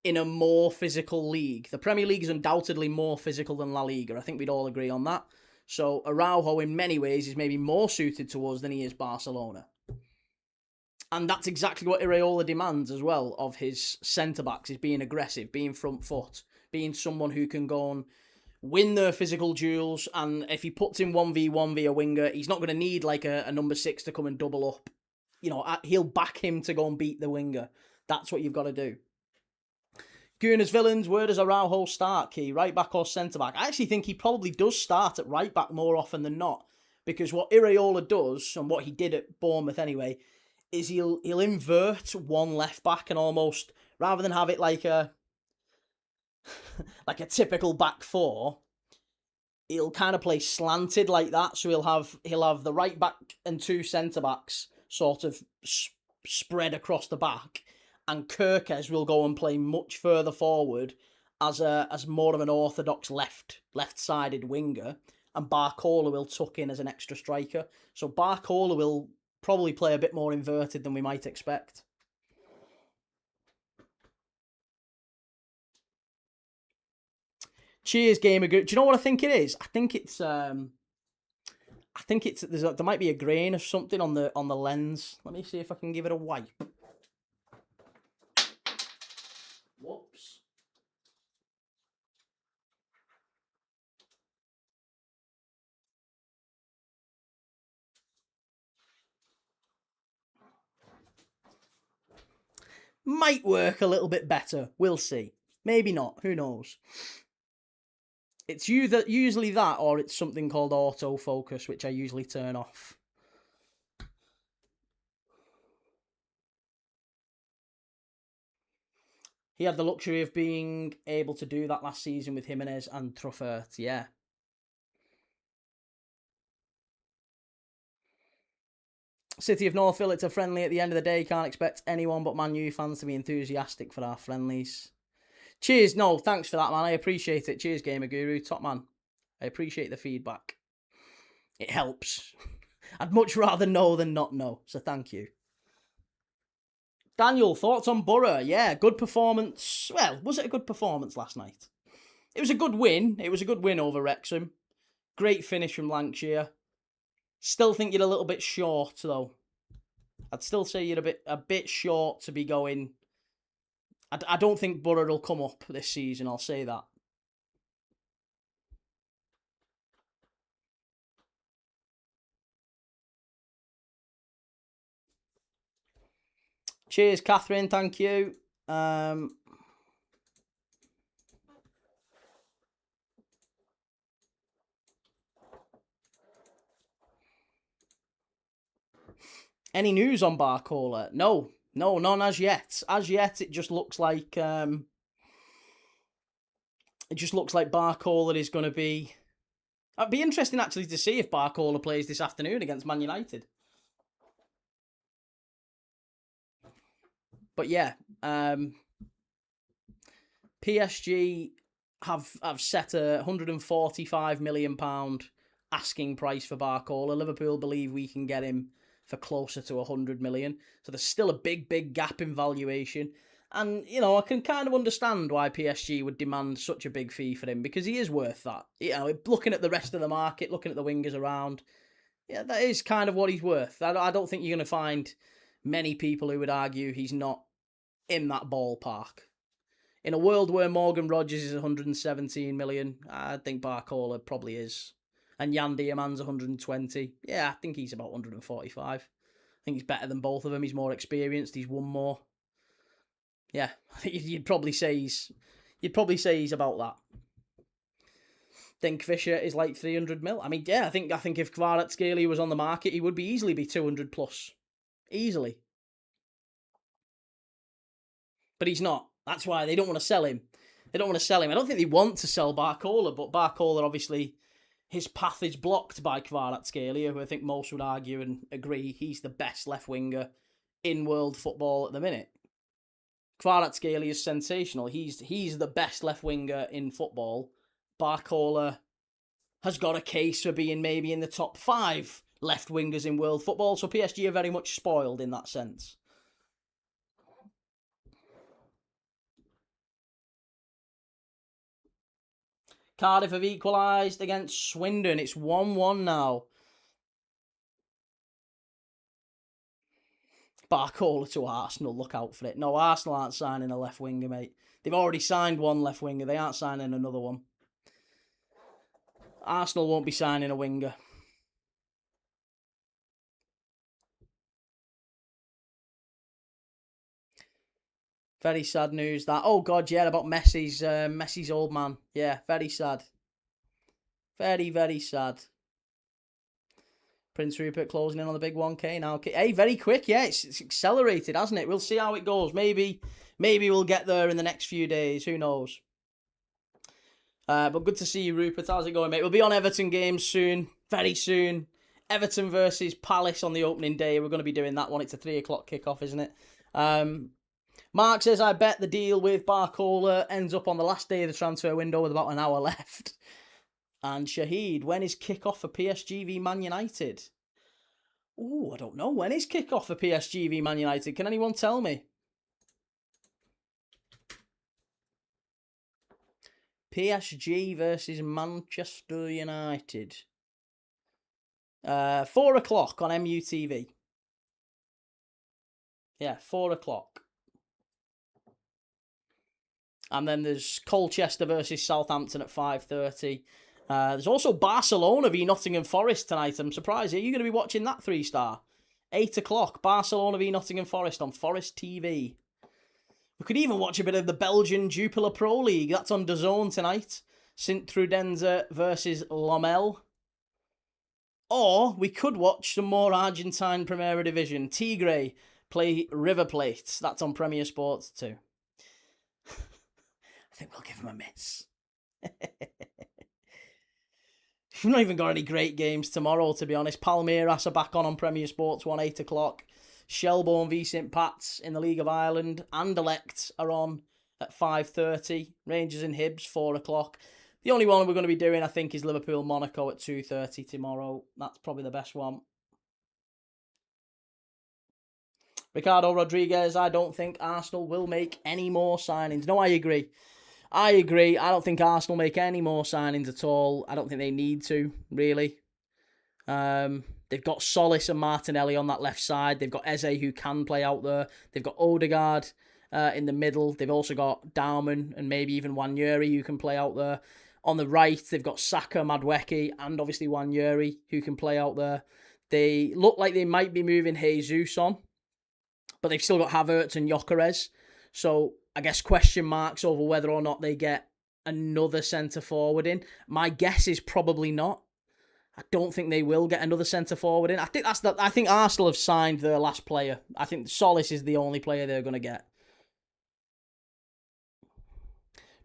in a more physical league. The Premier League is undoubtedly more physical than La Liga. I think we'd all agree on that. So Araujo, in many ways, is maybe more suited to us than he is Barcelona. And that's exactly what Iraola demands as well of his centre-backs, is being aggressive, being front foot, being someone who can go and win their physical duels. And if he puts in 1v1 via winger, he's not going to need like a number 6 to come and double up. You know, he'll back him to go and beat the winger. That's what you've got to do. Guna's Villains, where does Araujo start, Key? Right back or centre back? I actually think he probably does start at right back more often than not. Because what Iraola does, and what he did at Bournemouth anyway, is he'll invert one left back and almost, rather than have it like a typical back four, he'll kind of play slanted like that. So he'll have the right back and 2 centre backs sort of spread across the back, and Kirkes will go and play much further forward as more of an orthodox left-sided winger, and Barcola will tuck in as an extra striker. So Barcola will probably play a bit more inverted than we might expect. Cheers, Gamer Good. Do you know what I think it is? I think it's there might be a grain of something on the lens. Let me see if I can give it a wipe. Whoops. Might work a little bit better. We'll see. Maybe not. Who knows? It's usually that, or it's something called autofocus, which I usually turn off. He had the luxury of being able to do that last season with Jimenez and Truffert, yeah. City of Northville, it's a friendly at the end of the day. Can't expect anyone but Man U fans to be enthusiastic for our friendlies. Cheers, no, thanks for that, man. I appreciate it. Cheers, Gamer Guru, top man. I appreciate the feedback. It helps. I'd much rather know than not know, so thank you. Daniel, thoughts on Borough? Yeah, good performance. Well, was it a good performance last night? It was a good win. It was a good win over Wrexham. Great finish from Lancashire. Still think you're a little bit short, though. I'd still say you're a bit short to be going. I don't think Borough will come up this season, I'll say that. Cheers, Catherine, thank you. Any news on Barcola? No, none as yet. As yet, it just looks like Barcola is going to be. It'd be interesting actually to see if Barcola plays this afternoon against Man United. But yeah, PSG have set a £145 million asking price for Barcola. Liverpool believe we can get him for closer to 100 million. So there's still a big gap in valuation. And, you know, I can kind of understand why PSG would demand such a big fee for him, because he is worth that. You know, looking at the rest of the market, looking at the wingers around, yeah, that is kind of what he's worth. I don't think you're going to find many people who would argue he's not in that ballpark. In a world where Morgan Rogers is 117 million, I think Barcola probably is. And Jan Diamand's 120. Yeah, I think he's about 145. I think he's better than both of them. He's more experienced. He's won more. Yeah, I think you'd probably say he's about that. Think Fisher is like 300 mil. I mean, yeah, I think if Kvaratskhelia was on the market, he would easily be 200 plus, easily. But he's not. That's why they don't want to sell him. I don't think they want to sell Barcola, but Barcola, obviously, his path is blocked by Kvaratskhelia, who I think most would argue and agree he's the best left winger in world football at the minute. Kvaratskhelia is sensational. He's the best left winger in football. Barcola has got a case for being maybe in the top 5 left wingers in world football, so PSG are very much spoiled in that sense. Cardiff have equalised against Swindon. It's 1-1 now. Barcola to Arsenal, look out for it. No, Arsenal aren't signing a left winger, mate. They've already signed one left winger. They aren't signing another one. Arsenal won't be signing a winger. Very sad news that. Oh God, yeah, about Messi's old man. Yeah, very sad. Very, very sad. Prince Rupert closing in on the big 1K now. Hey, very quick, yeah, it's accelerated, hasn't it? We'll see how it goes. Maybe we'll get there in the next few days. Who knows? But good to see you, Rupert. How's it going, mate? We'll be on Everton games soon, very soon. Everton versus Palace on the opening day. We're going to be doing that one. It's a 3 o'clock kickoff, isn't it? Mark says, I bet the deal with Barcola ends up on the last day of the transfer window with about an hour left. And Shahid, when is kickoff for PSG v Man United? Ooh, I don't know. When is kickoff for PSG v Man United? Can anyone tell me? PSG versus Manchester United. 4 o'clock on MUTV. Yeah, 4 o'clock. And then there's Colchester versus Southampton at 5:30. There's also Barcelona v Nottingham Forest tonight. I'm surprised. Are you going to be watching that 3-star? 8 o'clock. Barcelona v Nottingham Forest on Forest TV. We could even watch a bit of the Belgian Jupiler Pro League. That's on DAZN tonight. Sint-Trudense versus Lommel. Or we could watch some more Argentine Primera Division. Tigre play River Plate. That's on Premier Sports too. I think we'll give them a miss. We've not even got any great games tomorrow, to be honest. Palmeiras are back on Premier Sports 1, 8 o'clock. Shelbourne v St Pat's in the League of Ireland. Anderlecht are on at 5:30. Rangers and Hibs, 4 o'clock. The only one we're going to be doing, I think, is Liverpool-Monaco at 2:30 tomorrow. That's probably the best one. Ricardo Rodriguez, I don't think Arsenal will make any more signings. No, I agree. I don't think Arsenal make any more signings at all. I don't think they need to, really. They've got Solis and Martinelli on that left side. They've got Eze who can play out there. They've got Odegaard in the middle. They've also got Dauman and maybe even Wanyeri who can play out there. On the right, they've got Saka, Madueke, and obviously Wanyeri who can play out there. They look like they might be moving Jesus on, but they've still got Havertz and Gyökeres. So I guess question marks over whether or not they get another centre forward in. My guess is probably not. I don't think they will get another centre forward in. I think Arsenal have signed their last player. I think Solis is the only player they're going to get.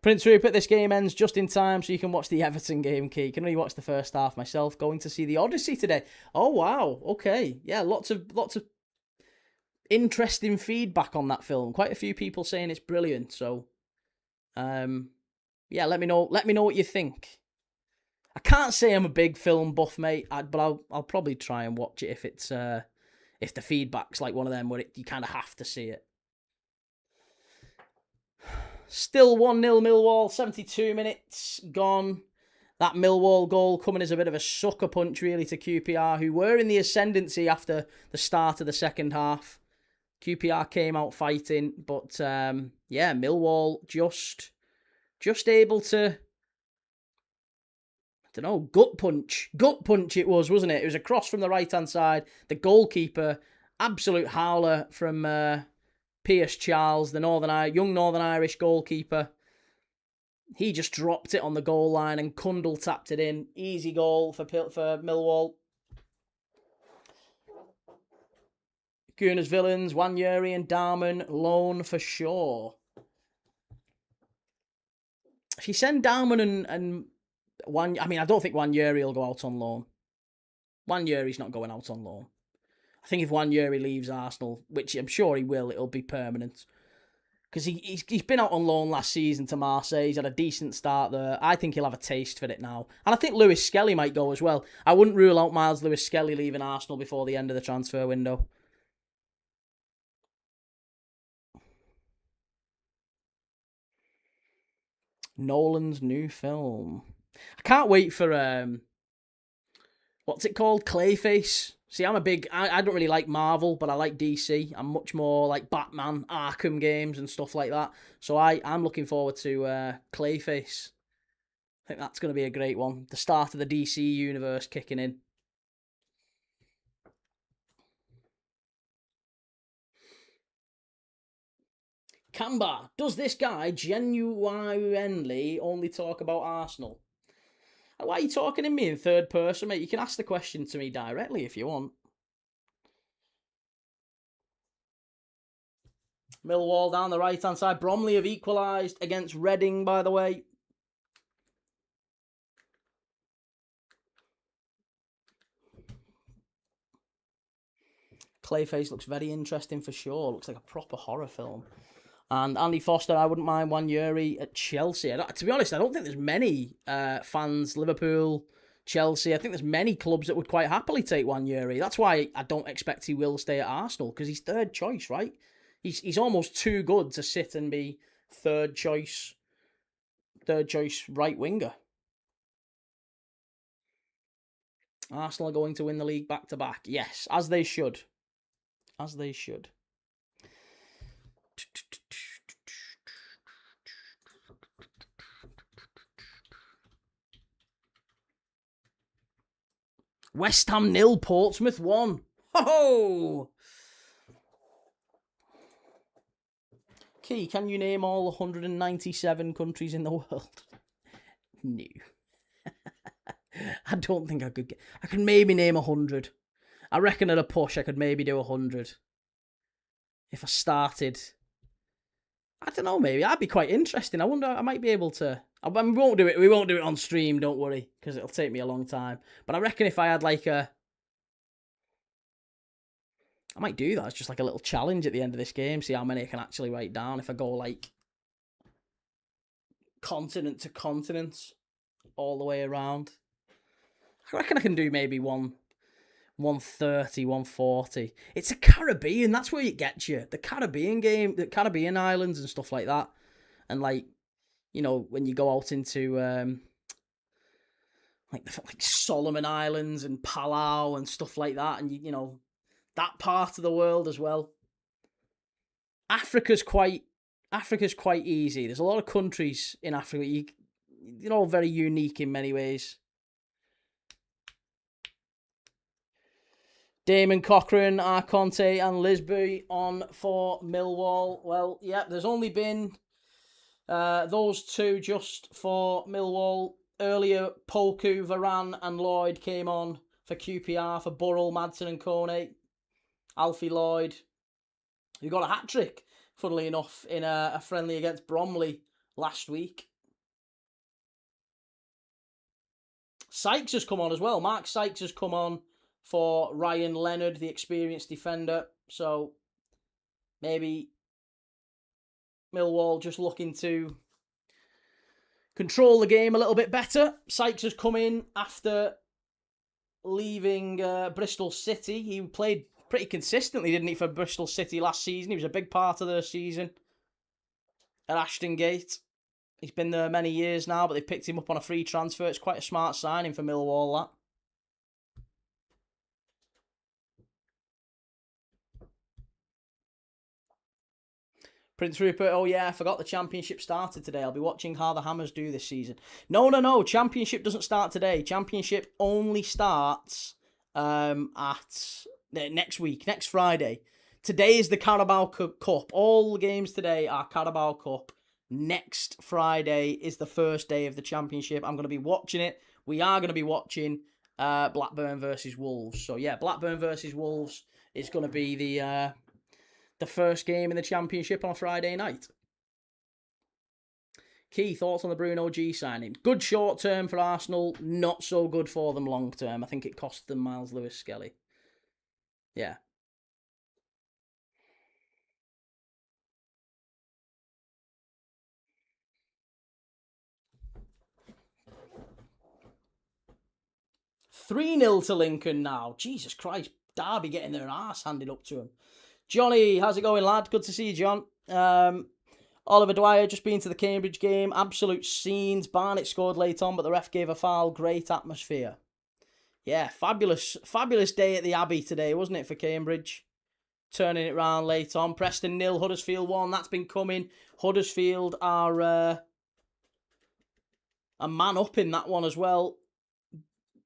Prince Rupert, this game ends just in time so you can watch the Everton game, Key. Can only watch the first half myself. Going to see the Odyssey today. Oh wow, okay, yeah, lots of interesting feedback on that film. Quite a few people saying it's brilliant. So, yeah, let me know what you think. I can't say I'm a big film buff, mate, but I'll probably try and watch it if it's if the feedback's like one of them where you kind of have to see it. Still 1-0 Millwall, 72 minutes gone. That Millwall goal coming as a bit of a sucker punch, really, to QPR, who were in the ascendancy after the start of the second half. QPR came out fighting, but yeah, Millwall just able to, I don't know, gut punch it was, wasn't it? It was a cross from the right-hand side. The goalkeeper, absolute howler from Pierce Charles, the young Northern Irish goalkeeper, he just dropped it on the goal line and Kundal tapped it in. Easy goal for Millwall. Gunners Villains, Wanyeri and Darman, loan for sure. If you send Darman and I don't think Wanyeri will go out on loan. Wanyeri's not going out on loan. I think if Wanyeri leaves Arsenal, which I'm sure he will, it'll be permanent. Because he's been out on loan last season to Marseille. He's had a decent start there. I think he'll have a taste for it now. And I think Lewis Skelly might go as well. I wouldn't rule out Miles Lewis Skelly leaving Arsenal before the end of the transfer window. Nolan's new film. I can't wait for what's it called? Clayface. See, I don't really like Marvel, but I like DC. I'm much more like Batman, Arkham games and stuff like that. So I'm looking forward to Clayface. I think that's going to be a great one. The start of the DC universe kicking in. Kamba, does this guy genuinely only talk about Arsenal? Why are you talking to me in third person, mate? You can ask the question to me directly if you want. Millwall down the right-hand side. Bromley have equalised against Reading, by the way. Clayface looks very interesting for sure. Looks like a proper horror film. And Andy Foster, I wouldn't mind Wanyeri at Chelsea. To be honest, I don't think there's many fans, Liverpool, Chelsea. I think there's many clubs that would quite happily take Wanyeri. That's why I don't expect he will stay at Arsenal, because he's third choice, right? He's almost too good to sit and be third choice right winger. Arsenal are going to win the league back to back. Yes, as they should. As they should. West Ham 0, Portsmouth 1. Ho-ho! Key, can you name all 197 countries in the world? No. I don't think I could I could maybe name 100. I reckon at a push I could maybe do 100. If I started. I don't know, maybe. That'd be quite interesting. I wonder, I might be able to. We won't do it on stream, don't worry, because it'll take me a long time. But I reckon if I had like I might do that as just like a little challenge at the end of this game, see how many I can actually write down if I go like continent to continent all the way around. I reckon I can do maybe 130, 140. It's a Caribbean, that's where it gets you. The Caribbean game, the Caribbean islands and stuff like that. And like, you know, when you go out into like Solomon Islands and Palau and stuff like that, and you know, that part of the world as well. Africa's quite easy. There's a lot of countries in Africa. They're all very unique in many ways. Damon Cochran, Arconte and Lisby on for Millwall. Well, yeah, there's only been those two just for Millwall. Earlier, Poku, Varane and Lloyd came on for QPR for Burrell, Madsen and Kone. Alfie Lloyd, who got a hat-trick, funnily enough, in a friendly against Bromley last week. Sykes has come on as well. Mark Sykes has come on for Ryan Leonard, the experienced defender. So maybe Millwall just looking to control the game a little bit better. Sykes has come in after leaving Bristol City. He played pretty consistently, didn't he, for Bristol City last season? He was a big part of their season at Ashton Gate. He's been there many years now, but they picked him up on a free transfer. It's quite a smart signing for Millwall, that. Prince Rupert, oh yeah, I forgot the Championship started today. I'll be watching how the Hammers do this season. No. Championship doesn't start today. Championship only starts at next week, next Friday. Today is the Carabao Cup. All the games today are Carabao Cup. Next Friday is the first day of the Championship. I'm going to be watching it. We are going to be watching Blackburn versus Wolves. So yeah, Blackburn versus Wolves is going to be the first game in the Championship on a Friday night. Key thoughts on the Bruno G signing? Good short term for Arsenal, not so good for them long term. I think it cost them Miles Lewis-Skelly. Yeah. $3-0 to Lincoln now. Jesus Christ. Derby getting their arse handed up to them. Johnny, how's it going, lad? Good to see you, John. Oliver Dwyer, just been to the Cambridge game. Absolute scenes. Barnett scored late on, but the ref gave a foul. Great atmosphere. Yeah, fabulous day at the Abbey today, wasn't it, for Cambridge? Turning it round late on. Preston 0, Huddersfield 1. That's been coming. Huddersfield are a man up in that one as well.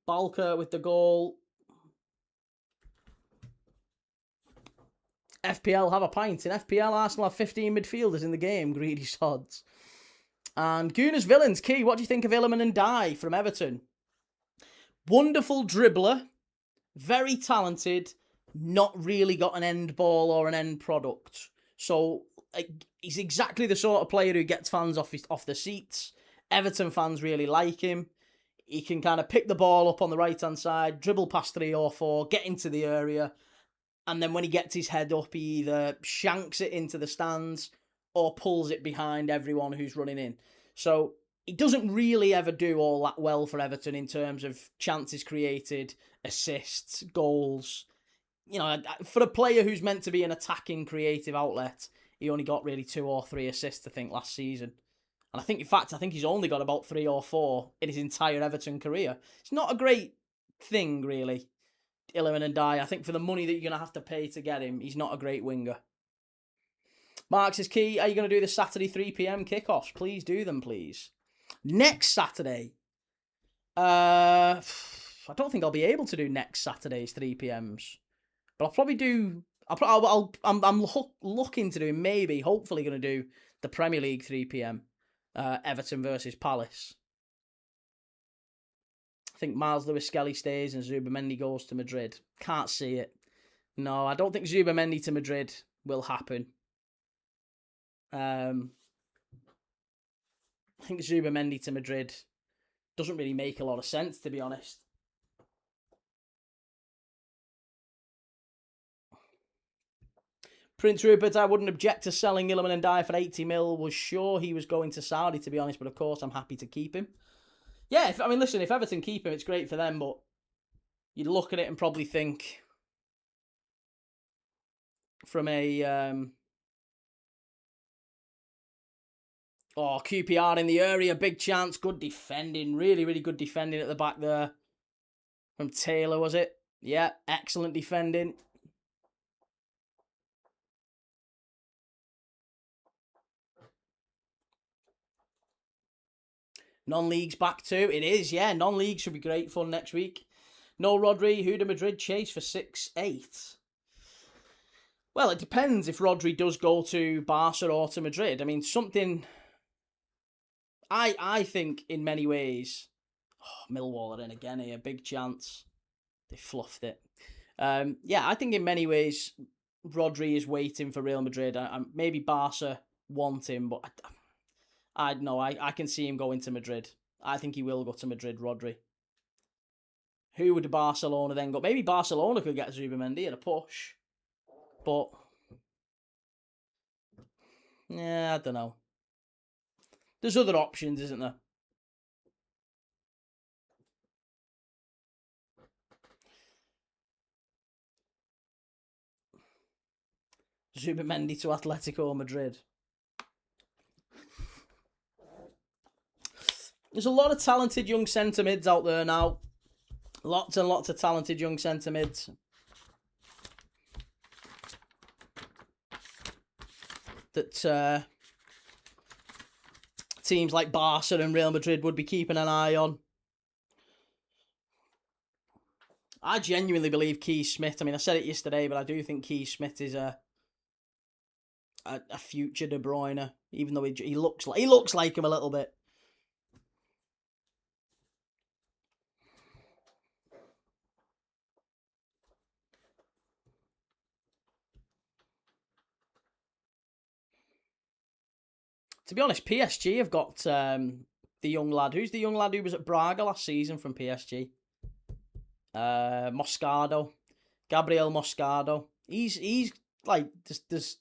Balker with the goal. FPL have a pint. In FPL, Arsenal have 15 midfielders in the game. Greedy sods. And Gooners Villains. Key, what do you think of Illiman and Dye from Everton? Wonderful dribbler. Very talented. Not really got an end ball or an end product. So he's exactly the sort of player who gets fans off the seats. Everton fans really like him. He can kind of pick the ball up on the right-hand side, dribble past 3 or 4, get into the area, and then when he gets his head up, he either shanks it into the stands or pulls it behind everyone who's running in. So he doesn't really ever do all that well for Everton in terms of chances created, assists, goals. You know, for a player who's meant to be an attacking creative outlet, he only got really 2 or 3 assists, I think, last season. And I think he's only got about 3 or 4 in his entire Everton career. It's not a great thing, really, Illiman and Dye. I think for the money that you're going to have to pay to get him, he's not a great winger. Marks is Key. Are you going to do the Saturday 3 p.m. kickoffs? Please do them, please. Next Saturday. I don't think I'll be able to do next Saturday's 3 p.m.s. But I'll probably do... I'm looking to do, maybe, hopefully going to do the Premier League 3 p.m. Everton versus Palace. I think Miles Lewis-Skelly stays and Zubamendi goes to Madrid. Can't see it. No, I don't think Zubamendi to Madrid will happen. I think Zubamendi to Madrid doesn't really make a lot of sense, to be honest. Prince Rupert, I wouldn't object to selling Illiman and Dye for 80 mil. Was sure he was going to Saudi, to be honest, but of course I'm happy to keep him. Yeah, listen, if Everton keep him, it's great for them, but you'd look at it and probably think from a... QPR in the area, big chance, good defending, really, really good defending at the back there. From Taylor, was it? Yeah, excellent defending. Non-league's back too. It is, yeah. Non-league should be great fun next week. No Rodri, who do Madrid chase for 6-8? Well, it depends if Rodri does go to Barca or to Madrid. I mean, something... I think in many ways... Millwall are in again here. Big chance. They fluffed it. I think in many ways Rodri is waiting for Real Madrid. Maybe Barca want him, but... I can see him going to Madrid. I think he will go to Madrid, Rodri. Who would Barcelona then go? Maybe Barcelona could get Zubamendi at a push. But, yeah, I don't know. There's other options, isn't there? Zubamendi to Atletico Madrid. There's a lot of talented young centre mids out there now. Lots and lots of talented young centre mids. That teams like Barca and Real Madrid would be keeping an eye on. I genuinely believe Keith Smith. I mean, I said it yesterday, but I do think Keith Smith is a a future De Bruyne, even though he looks like him a little bit. To be honest, PSG have got the young lad. Who's the young lad who was at Braga last season from PSG? Moscardo. Gabriel Moscardo. He's like, there's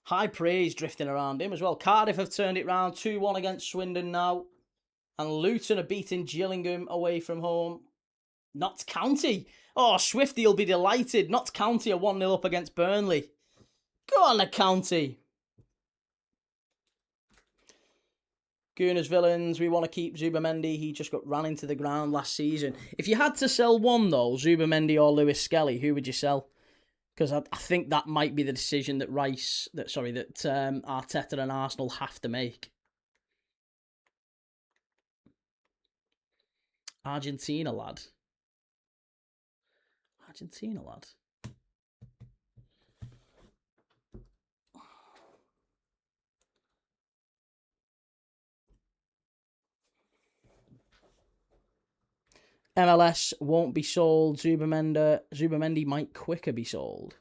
high praise drifting around him as well. Cardiff have turned it round, 2-1 against Swindon now. And Luton are beating Gillingham away from home. Notts County. Oh, Swifty will be delighted. Notts County are 1-0 up against Burnley. Go on, the County. Gooners Villains, we want to keep Zubamendi. He just got ran into the ground last season. If you had to sell one, though, Zubamendi or Lewis Skelly, who would you sell? Because I think that might be the decision that Arteta and Arsenal have to make. Argentina lad. MLS won't be sold. Zubamendi might quicker be sold.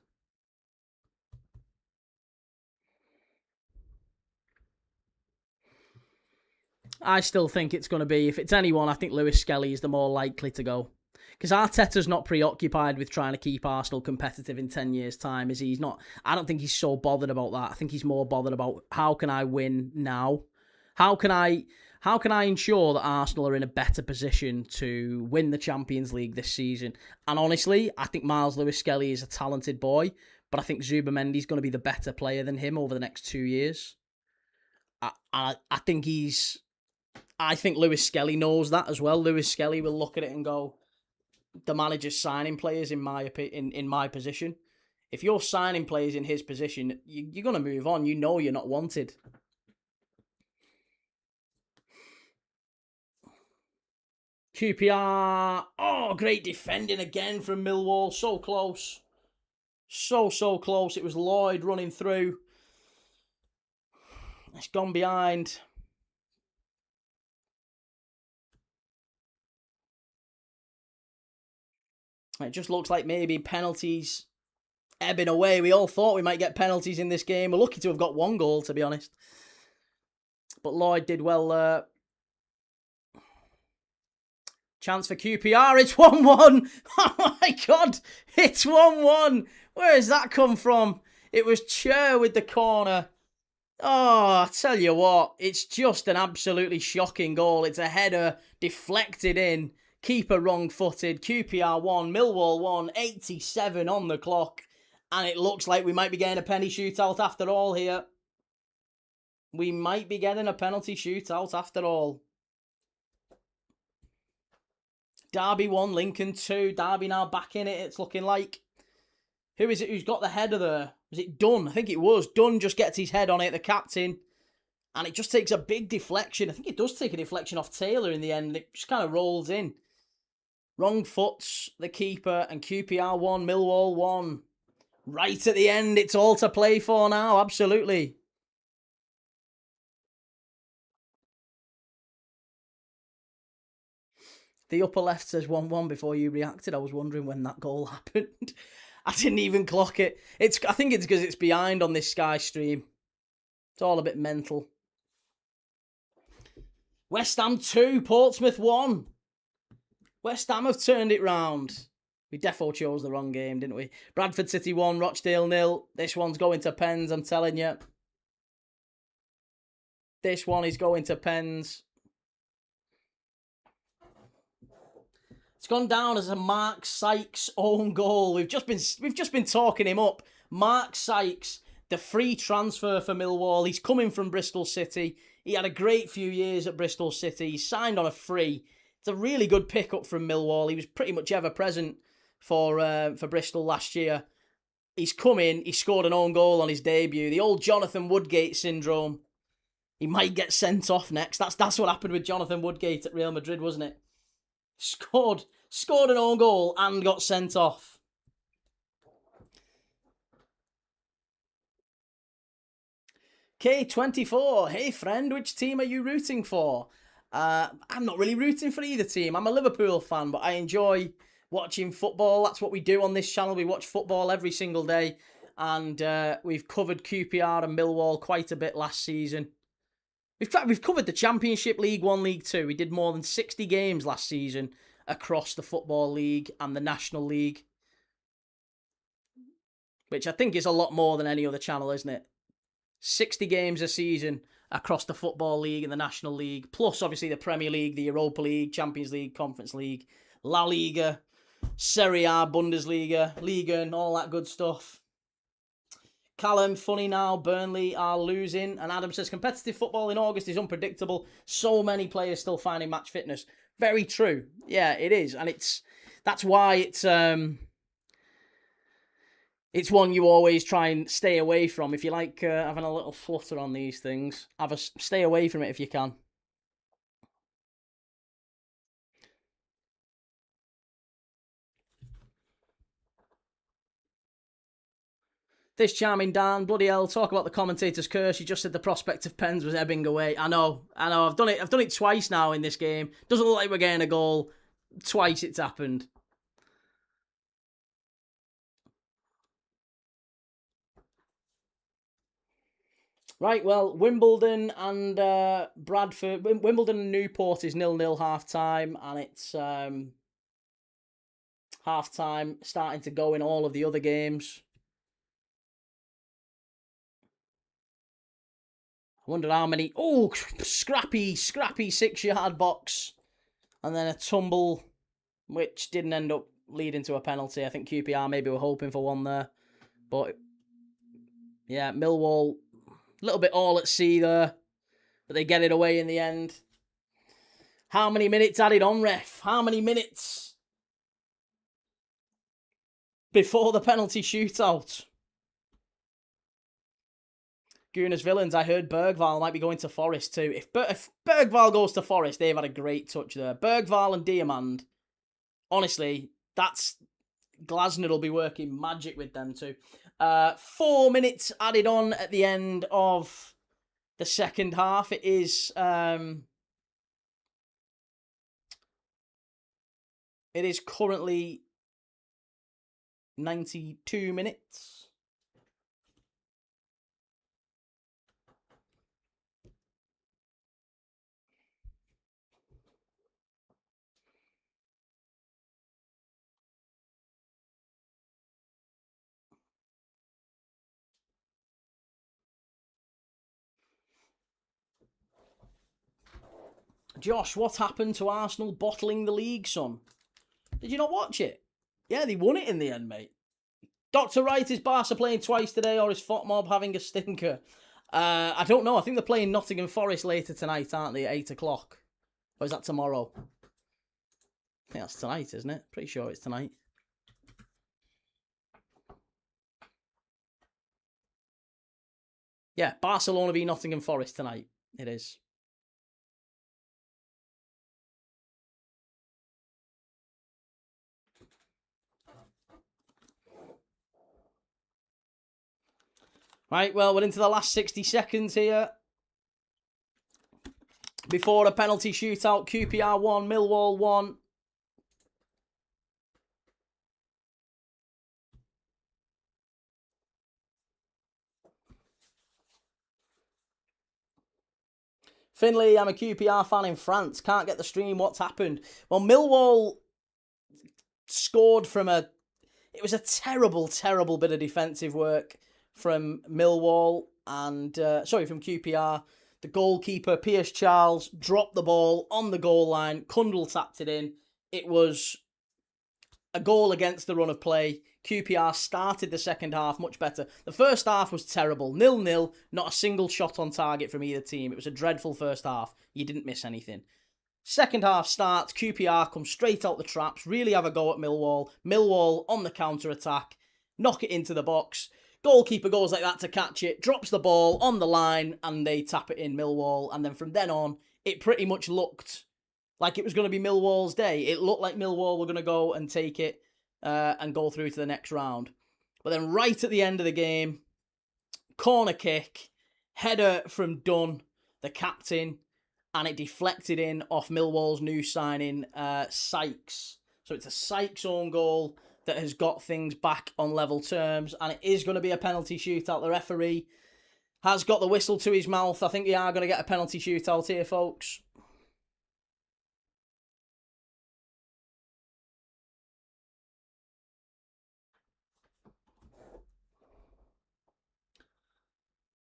I still think it's going to be, if it's anyone, I think Lewis Skelly is the more likely to go. Because Arteta's not preoccupied with trying to keep Arsenal competitive in 10 years' time, is he? He's not. I don't think he's so bothered about that. I think he's more bothered about, how can I win now? How can I ensure that Arsenal are in a better position to win the Champions League this season? And honestly, I think Miles Lewis-Skelly is a talented boy, but I think Zubamendi's going to be the better player than him over the next 2 years. I think Lewis Skelly knows that as well. Lewis Skelly will look at it and go, the manager's signing players in my position. If you're signing players in his position, you're going to move on. You know you're not wanted. QPR. Oh, great defending again from Millwall. So close. So close. It was Lloyd running through. It's gone behind. It just looks like maybe penalties ebbing away. We all thought we might get penalties in this game. We're lucky to have got one goal, to be honest. But Lloyd did well. Chance for QPR. It's 1-1. Oh my God. It's 1-1. Where has that come from? It was Cher with the corner. Oh, I tell you what. It's just an absolutely shocking goal. It's a header deflected in. Keeper wrong-footed. QPR 1, Millwall 1, 87 on the clock. And it looks like we might be getting a penny shootout after all here. We might be getting a penalty shootout after all. Derby 1, Lincoln 2. Derby now back in it, it's looking like. Who is it who's got the header there? Was it Dunn? I think it was. Dunn just gets his head on it, the captain. And it just takes a big deflection. I think it does take a deflection off Taylor in the end. It just kind of rolls in. Wrong foots, the keeper, and QPR 1, Millwall 1. Right at the end, it's all to play for now, absolutely. The upper left says 1-1 before you reacted. I was wondering when that goal happened. I didn't even clock it. I think it's because it's behind on this Sky stream. It's all a bit mental. West Ham 2, Portsmouth 1. West Ham have turned it round. We defo chose the wrong game, didn't we? Bradford City 1, Rochdale 0. This one's going to pens, I'm telling you. This one is going to pens. It's gone down as a Mark Sykes own goal. We've just been talking him up. Mark Sykes, the free transfer for Millwall. He's coming from Bristol City. He had a great few years at Bristol City. He signed on a free. It's a really good pickup from Millwall. He was pretty much ever present for Bristol last year. He's come in. He scored an own goal on his debut. The old Jonathan Woodgate syndrome. He might get sent off next. That's what happened with Jonathan Woodgate at Real Madrid, wasn't it? Scored an own goal and got sent off. K24, hey friend, which team are you rooting for? I'm not really rooting for either team. I'm a Liverpool fan, but I enjoy watching football. That's what we do on this channel. We watch football every single day. And we've covered QPR and Millwall quite a bit last season. We've covered the Championship, League 1, League 2. We did more than 60 games last season across the Football League and the National League. Which I think is a lot more than any other channel, isn't it? 60 games a season across the Football League and the National League, plus obviously the Premier League, the Europa League, Champions League, Conference League, La Liga, Serie A, Bundesliga, Liga, and all that good stuff. Callum, funny now, Burnley are losing. And Adam says, competitive football in August is unpredictable. So many players still finding match fitness. Very true. Yeah, it is. And that's why it's one you always try and stay away from. If you like having a little flutter on these things, stay away from it if you can. This charming Dan, bloody hell, talk about the commentator's curse. You just said the prospect of pens was ebbing away. I know. I've done it twice now in this game. Doesn't look like we're getting a goal. Twice it's happened. Right, well, Wimbledon and Bradford. Wimbledon and Newport is 0-0 half-time, and it's half-time starting to go in all of the other games. I wonder how many... Oh, scrappy 6-yard box. And then a tumble, which didn't end up leading to a penalty. I think QPR maybe were hoping for one there. But, yeah, Millwall, a little bit all at sea there. But they get it away in the end. How many minutes added on, ref? How many minutes before the penalty shootout? Gunas Villains, I heard Bergvall might be going to Forest too. If Bergvall goes to Forest, they've had a great touch there. Bergvall and Diamand, honestly, Glasner will be working magic with them too. 4 minutes added on at the end of the second half. It is currently 92 minutes. Josh, what happened to Arsenal bottling the league, son? Did you not watch it? Yeah, they won it in the end, mate. Dr. Wright, is Barca playing twice today, or is FOTMob having a stinker? I don't know. I think they're playing Nottingham Forest later tonight, aren't they, at 8 o'clock? Or is that tomorrow? I think that's tonight, isn't it? Pretty sure it's tonight. Yeah, Barcelona v Nottingham Forest tonight. It is. Right, well, we're into the last 60 seconds here. Before a penalty shootout, QPR 1, Millwall 1. Finley, I'm a QPR fan in France. Can't get the stream. What's happened? Well, Millwall scored from it was a terrible, terrible bit of defensive work from Millwall and, from QPR. The goalkeeper, Pierce Charles, dropped the ball on the goal line. Kundl tapped it in. It was a goal against the run of play. QPR started the second half much better. The first half was terrible. 0-0, not a single shot on target from either team. It was a dreadful first half. You didn't miss anything. Second half starts, QPR come straight out the traps, really have a go at Millwall. Millwall on the counter-attack, knock it into the box. Goalkeeper goes like that to catch it, drops the ball on the line, and they tap it in, Millwall. And then from then on, it pretty much looked like it was going to be Millwall's day. It looked like Millwall were going to go and take it and go through to the next round. But then right at the end of the game, corner kick, Header from Dunn, the captain, and it deflected in off Millwall's new signing, Sykes. So it's a Sykes own goal that has got things back on level terms, and it is going to be a penalty shootout. The referee has got the whistle to his mouth. I think they are going to get a penalty shootout here, folks.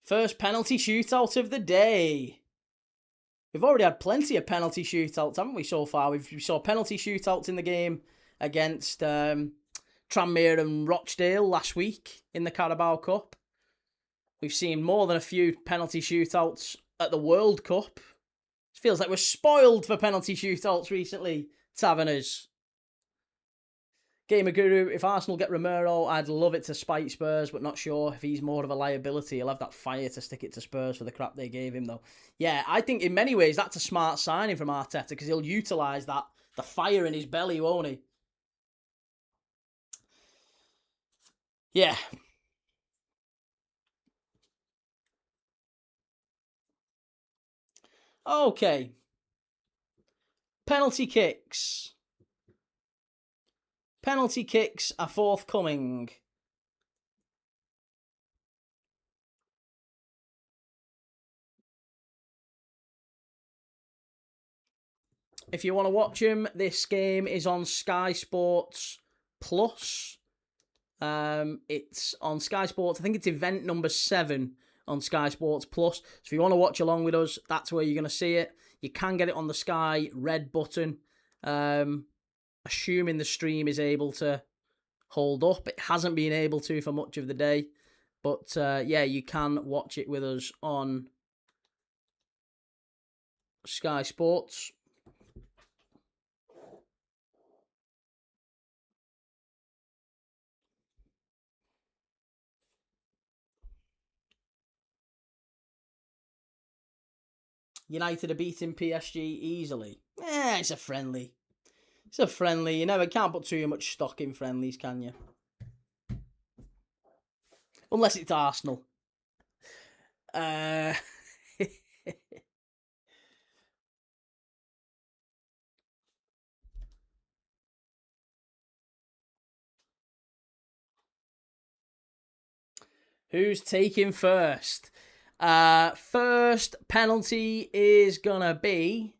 First penalty shootout of the day. We've already had plenty of penalty shootouts, haven't we, so far? We saw penalty shootouts in the game against Tranmere and Rochdale last week in the Carabao Cup. We've seen more than a few penalty shootouts at the World Cup. It feels like we're spoiled for penalty shootouts recently, Taverners. Gamer Guru, if Arsenal get Romero, I'd love it to spite Spurs, but not sure if he's more of a liability. He'll have that fire to stick it to Spurs for the crap they gave him, though. Yeah, I think in many ways that's a smart signing from Arteta, because he'll utilise that, the fire in his belly, won't he? Yeah. Okay. Penalty kicks. Penalty kicks are forthcoming. If you want to watch them, this game is on Sky Sports Plus. It's on Sky Sports. I think it's event number 7 on Sky Sports Plus. So if you want to watch along with us, that's where you're going to see it. You can get it on the Sky Red button. Assuming the stream is able to hold up. It hasn't been able to for much of the day. But yeah, you can watch it with us on Sky Sports. United are beating PSG easily. It's a friendly. It's a friendly. You never can't put too much stock in friendlies, can you? Unless it's Arsenal. Who's taking first? First penalty is gonna be.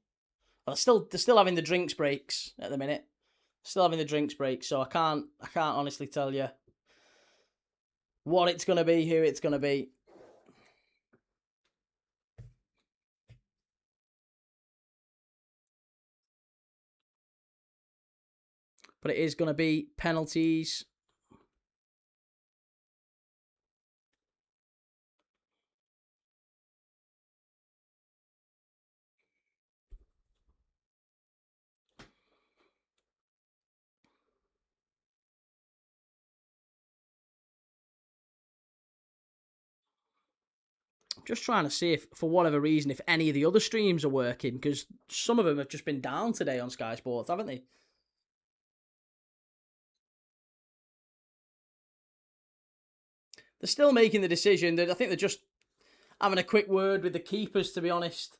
Well, they're still having the drinks breaks at the minute. Still having the drinks breaks, so I can't honestly tell you what it's gonna be, who it's gonna be. But it is gonna be penalties. Just trying to see if, for whatever reason, if any of the other streams are working, because some of them have just been down today on Sky Sports, haven't they? They're still making the decision. I think they're just having a quick word with the keepers, to be honest.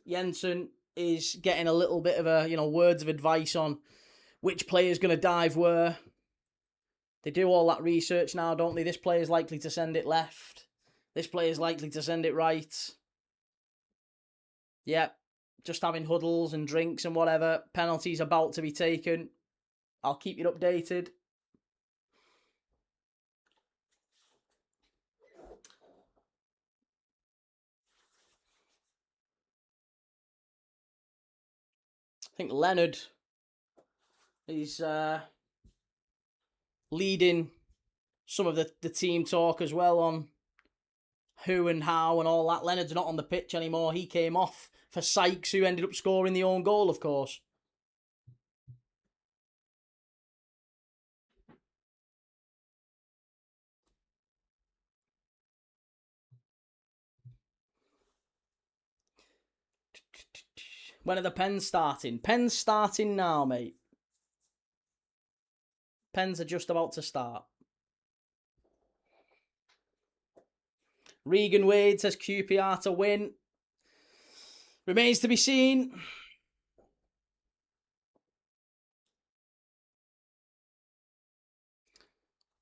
Jensen is getting a little bit of words of advice on which player's going to dive where. They do all that research now, don't they? This player's likely to send it left. This player's likely to send it right. Yep. Just having huddles and drinks and whatever. Penalties about to be taken. I'll keep you updated. I think Leonard is leading some of the team talk as well on who and how and all that. Leonard's not on the pitch anymore. He came off for Sykes, who ended up scoring the own goal, of course. When are the pens starting? Pens starting now, mate. Pens are just about to start. Regan Wade says QPR to win. Remains to be seen.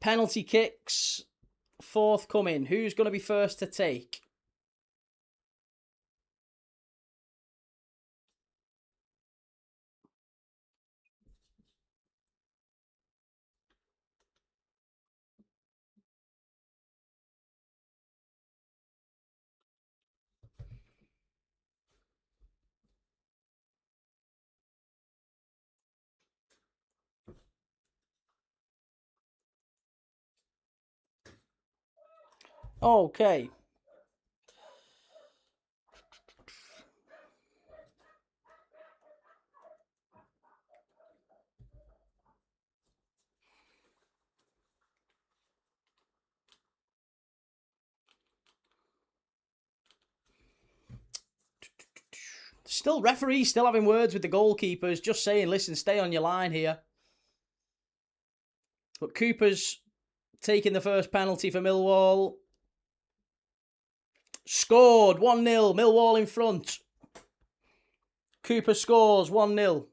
Penalty kicks forthcoming. Who's going to be first to take? Okay. Referees still having words with the goalkeepers, just saying, listen, stay on your line here. But Cooper's taking the first penalty for Millwall. Scored 1-0. Millwall in front. Cooper scores 1-0.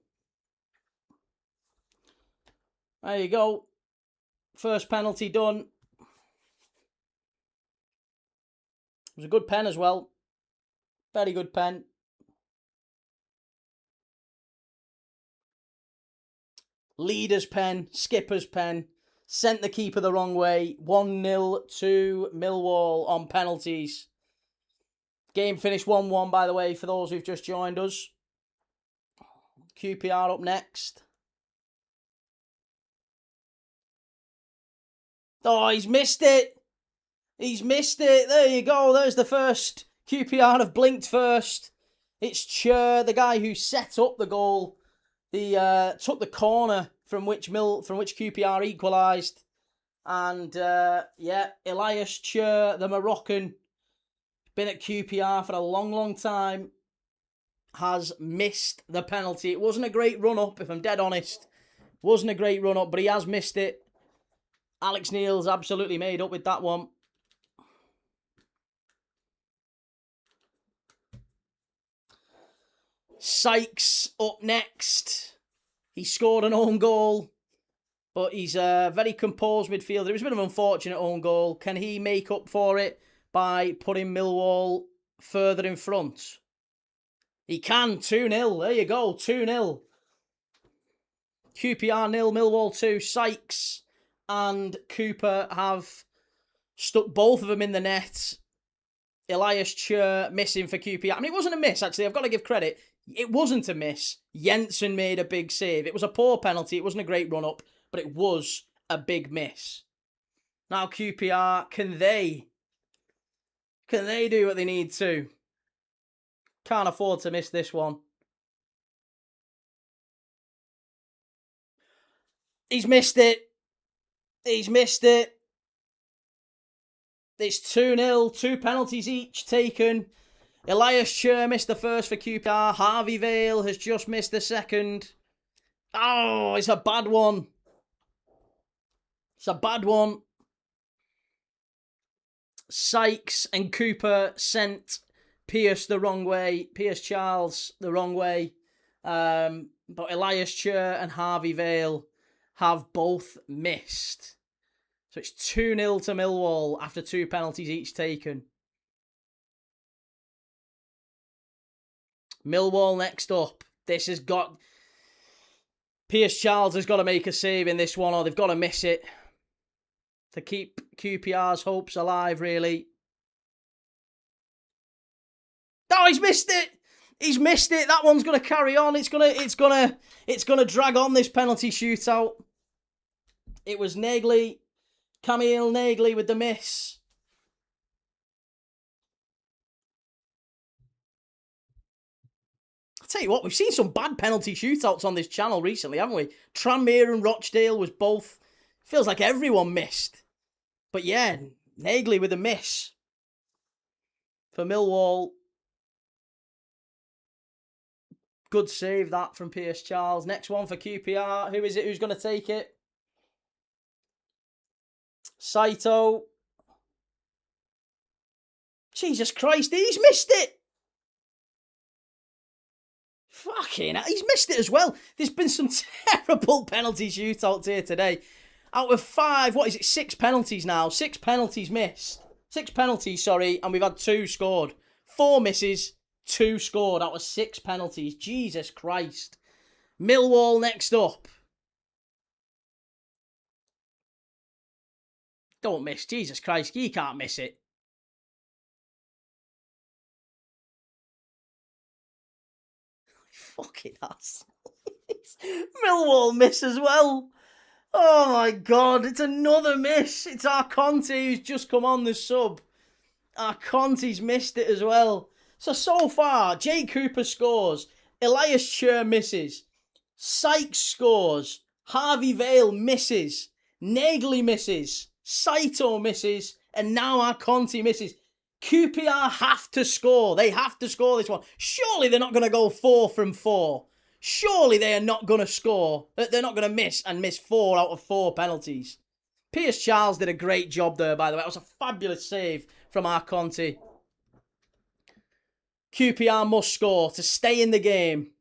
There you go. First penalty done. It was a good pen as well. Very good pen. Leader's pen, skipper's pen. Sent the keeper the wrong way. 1-0 to Millwall on penalties. Game finished 1-1, by the way, for those who've just joined us. QPR up next. Oh, he's missed it. He's missed it. There you go. There's the first. QPR have blinked first. It's Chur, the guy who set up the goal. Took the corner from which QPR equalised. And, Elias Chur, the Moroccan, been at QPR for a long, long time, has missed the penalty. It wasn't a great run-up, if I'm dead honest. Wasn't a great run-up, but he has missed it. Alex Neil's absolutely made up with that one. Sykes up next. He scored an own goal, but he's a very composed midfielder. It was a bit of an unfortunate own goal. Can he make up for it by putting Millwall further in front? He can. 2-0. There you go. 2-0. QPR 0, Millwall 2. Sykes and Cooper have stuck both of them in the net. Elias Chur missing for QPR. I mean, it wasn't a miss, actually. I've got to give credit. It wasn't a miss. Jensen made a big save. It was a poor penalty. It wasn't a great run-up, but it was a big miss. Now QPR, can they do what they need to? Can't afford to miss this one. He's missed it. He's missed it. It's 2-0, 2 penalties each taken. Elias Chur missed the first for QPR. Harvey Vale has just missed the second. Oh, it's a bad one. It's a bad one. Sykes and Cooper sent Pierce the wrong way. Pierce Charles the wrong way. But Elias Chur and Harvey Vale have both missed. So it's 2-0 to Millwall after 2 penalties each taken. Millwall next up. This has got... Pierce Charles has got to make a save in this one, or they've got to miss it to keep QPR's hopes alive, really. Oh, he's missed it! He's missed it. That one's going to carry on. It's going to drag on, this penalty shootout. It was Nagley, Camille Nagley with the miss. I'll tell you what, we've seen some bad penalty shootouts on this channel recently, haven't we? Tranmere and Rochdale was both. Feels like everyone missed. But yeah, Nagley with a miss for Millwall. Good save that from Pierce Charles. Next one for QPR. Who is it who's going to take it? Saito. Jesus Christ, he's missed it. Fucking hell, he's missed it as well. There's been some terrible penalty shootouts here today. Out of 5, what is it, 6 penalties now. 6 penalties missed. 6 penalties, sorry, and we've had 2 scored. 4 misses, 2 scored out of 6 penalties. Jesus Christ. Millwall next up. Don't miss. Jesus Christ, you can't miss it. Fucking ass. Millwall miss as well. Oh my God, it's another miss. It's our Conte who's just come on the sub. Our Conte's missed it as well. So far, Jake Cooper scores. Elias Chur misses. Sykes scores. Harvey Vale misses. Nagley misses. Saito misses. And now our Conte misses. QPR have to score. They have to score this one. Surely they're not going to go 4 from 4. Surely they are not going to score. They're not going to miss 4 out of 4 penalties. Pierce Charles did a great job there, by the way. That was a fabulous save from our Conte. QPR must score to stay in the game.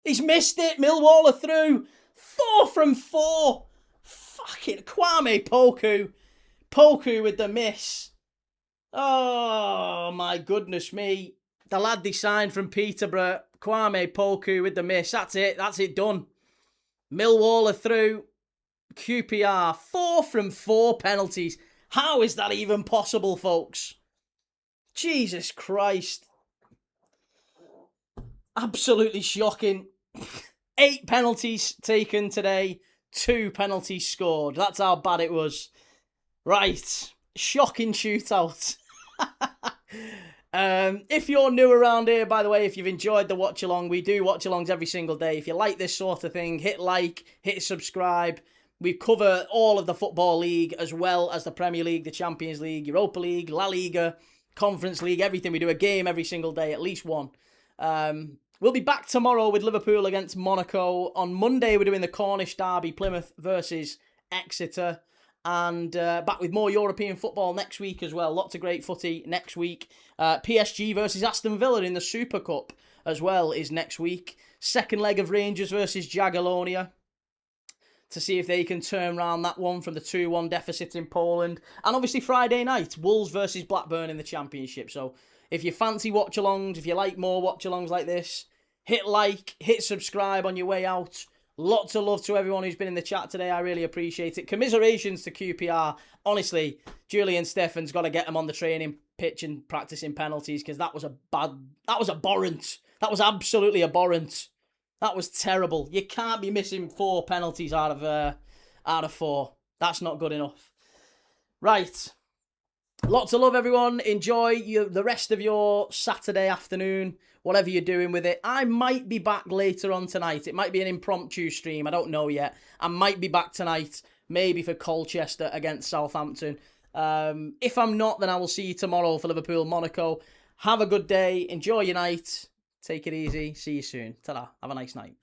He's missed it. Millwall are through. 4 from 4. Fucking Kwame Poku. Poku with the miss. Oh, my goodness me. The lad they signed from Peterborough, Kwame Poku with the miss. That's it. That's it done. Millwall are through. QPR, 4 from 4 penalties. How is that even possible, folks? Jesus Christ. Absolutely shocking. 8 penalties taken today. 2 penalties scored. That's how bad it was. Right. Shocking shootout. If you're new around here, by the way, if you've enjoyed the watch along, we do watch alongs every single day. If you like this sort of thing, hit like, hit subscribe. We cover all of the Football League as well as the Premier League, the Champions League, Europa League, La Liga, Conference League, everything. We do a game every single day, at least one. We'll be back tomorrow with Liverpool against Monaco. On Monday, we're doing the Cornish derby, Plymouth versus Exeter. And back with more European football next week as well. Lots of great footy next week. PSG versus Aston Villa in the Super Cup as well is next week. Second leg of Rangers versus Jagiellonia to see if they can turn around that one from the 2-1 deficit in Poland. And obviously Friday night, Wolves versus Blackburn in the Championship. So if you fancy watch-alongs, if you like more watch-alongs like this, hit like, hit subscribe on your way out. Lots of love to everyone who's been in the chat today. I really appreciate it. Commiserations to QPR. Honestly, Julien Stéphan's got to get them on the training pitch and practicing penalties because that was abhorrent. That was absolutely abhorrent. That was terrible. You can't be missing 4 penalties out of 4. That's not good enough. Right. Lots of love, everyone. Enjoy the rest of your Saturday afternoon, whatever you're doing with it. I might be back later on tonight. It might be an impromptu stream. I don't know yet. I might be back tonight, maybe for Colchester against Southampton. If I'm not, then I will see you tomorrow for Liverpool Monaco. Have a good day. Enjoy your night. Take it easy. See you soon. Ta-da. Have a nice night.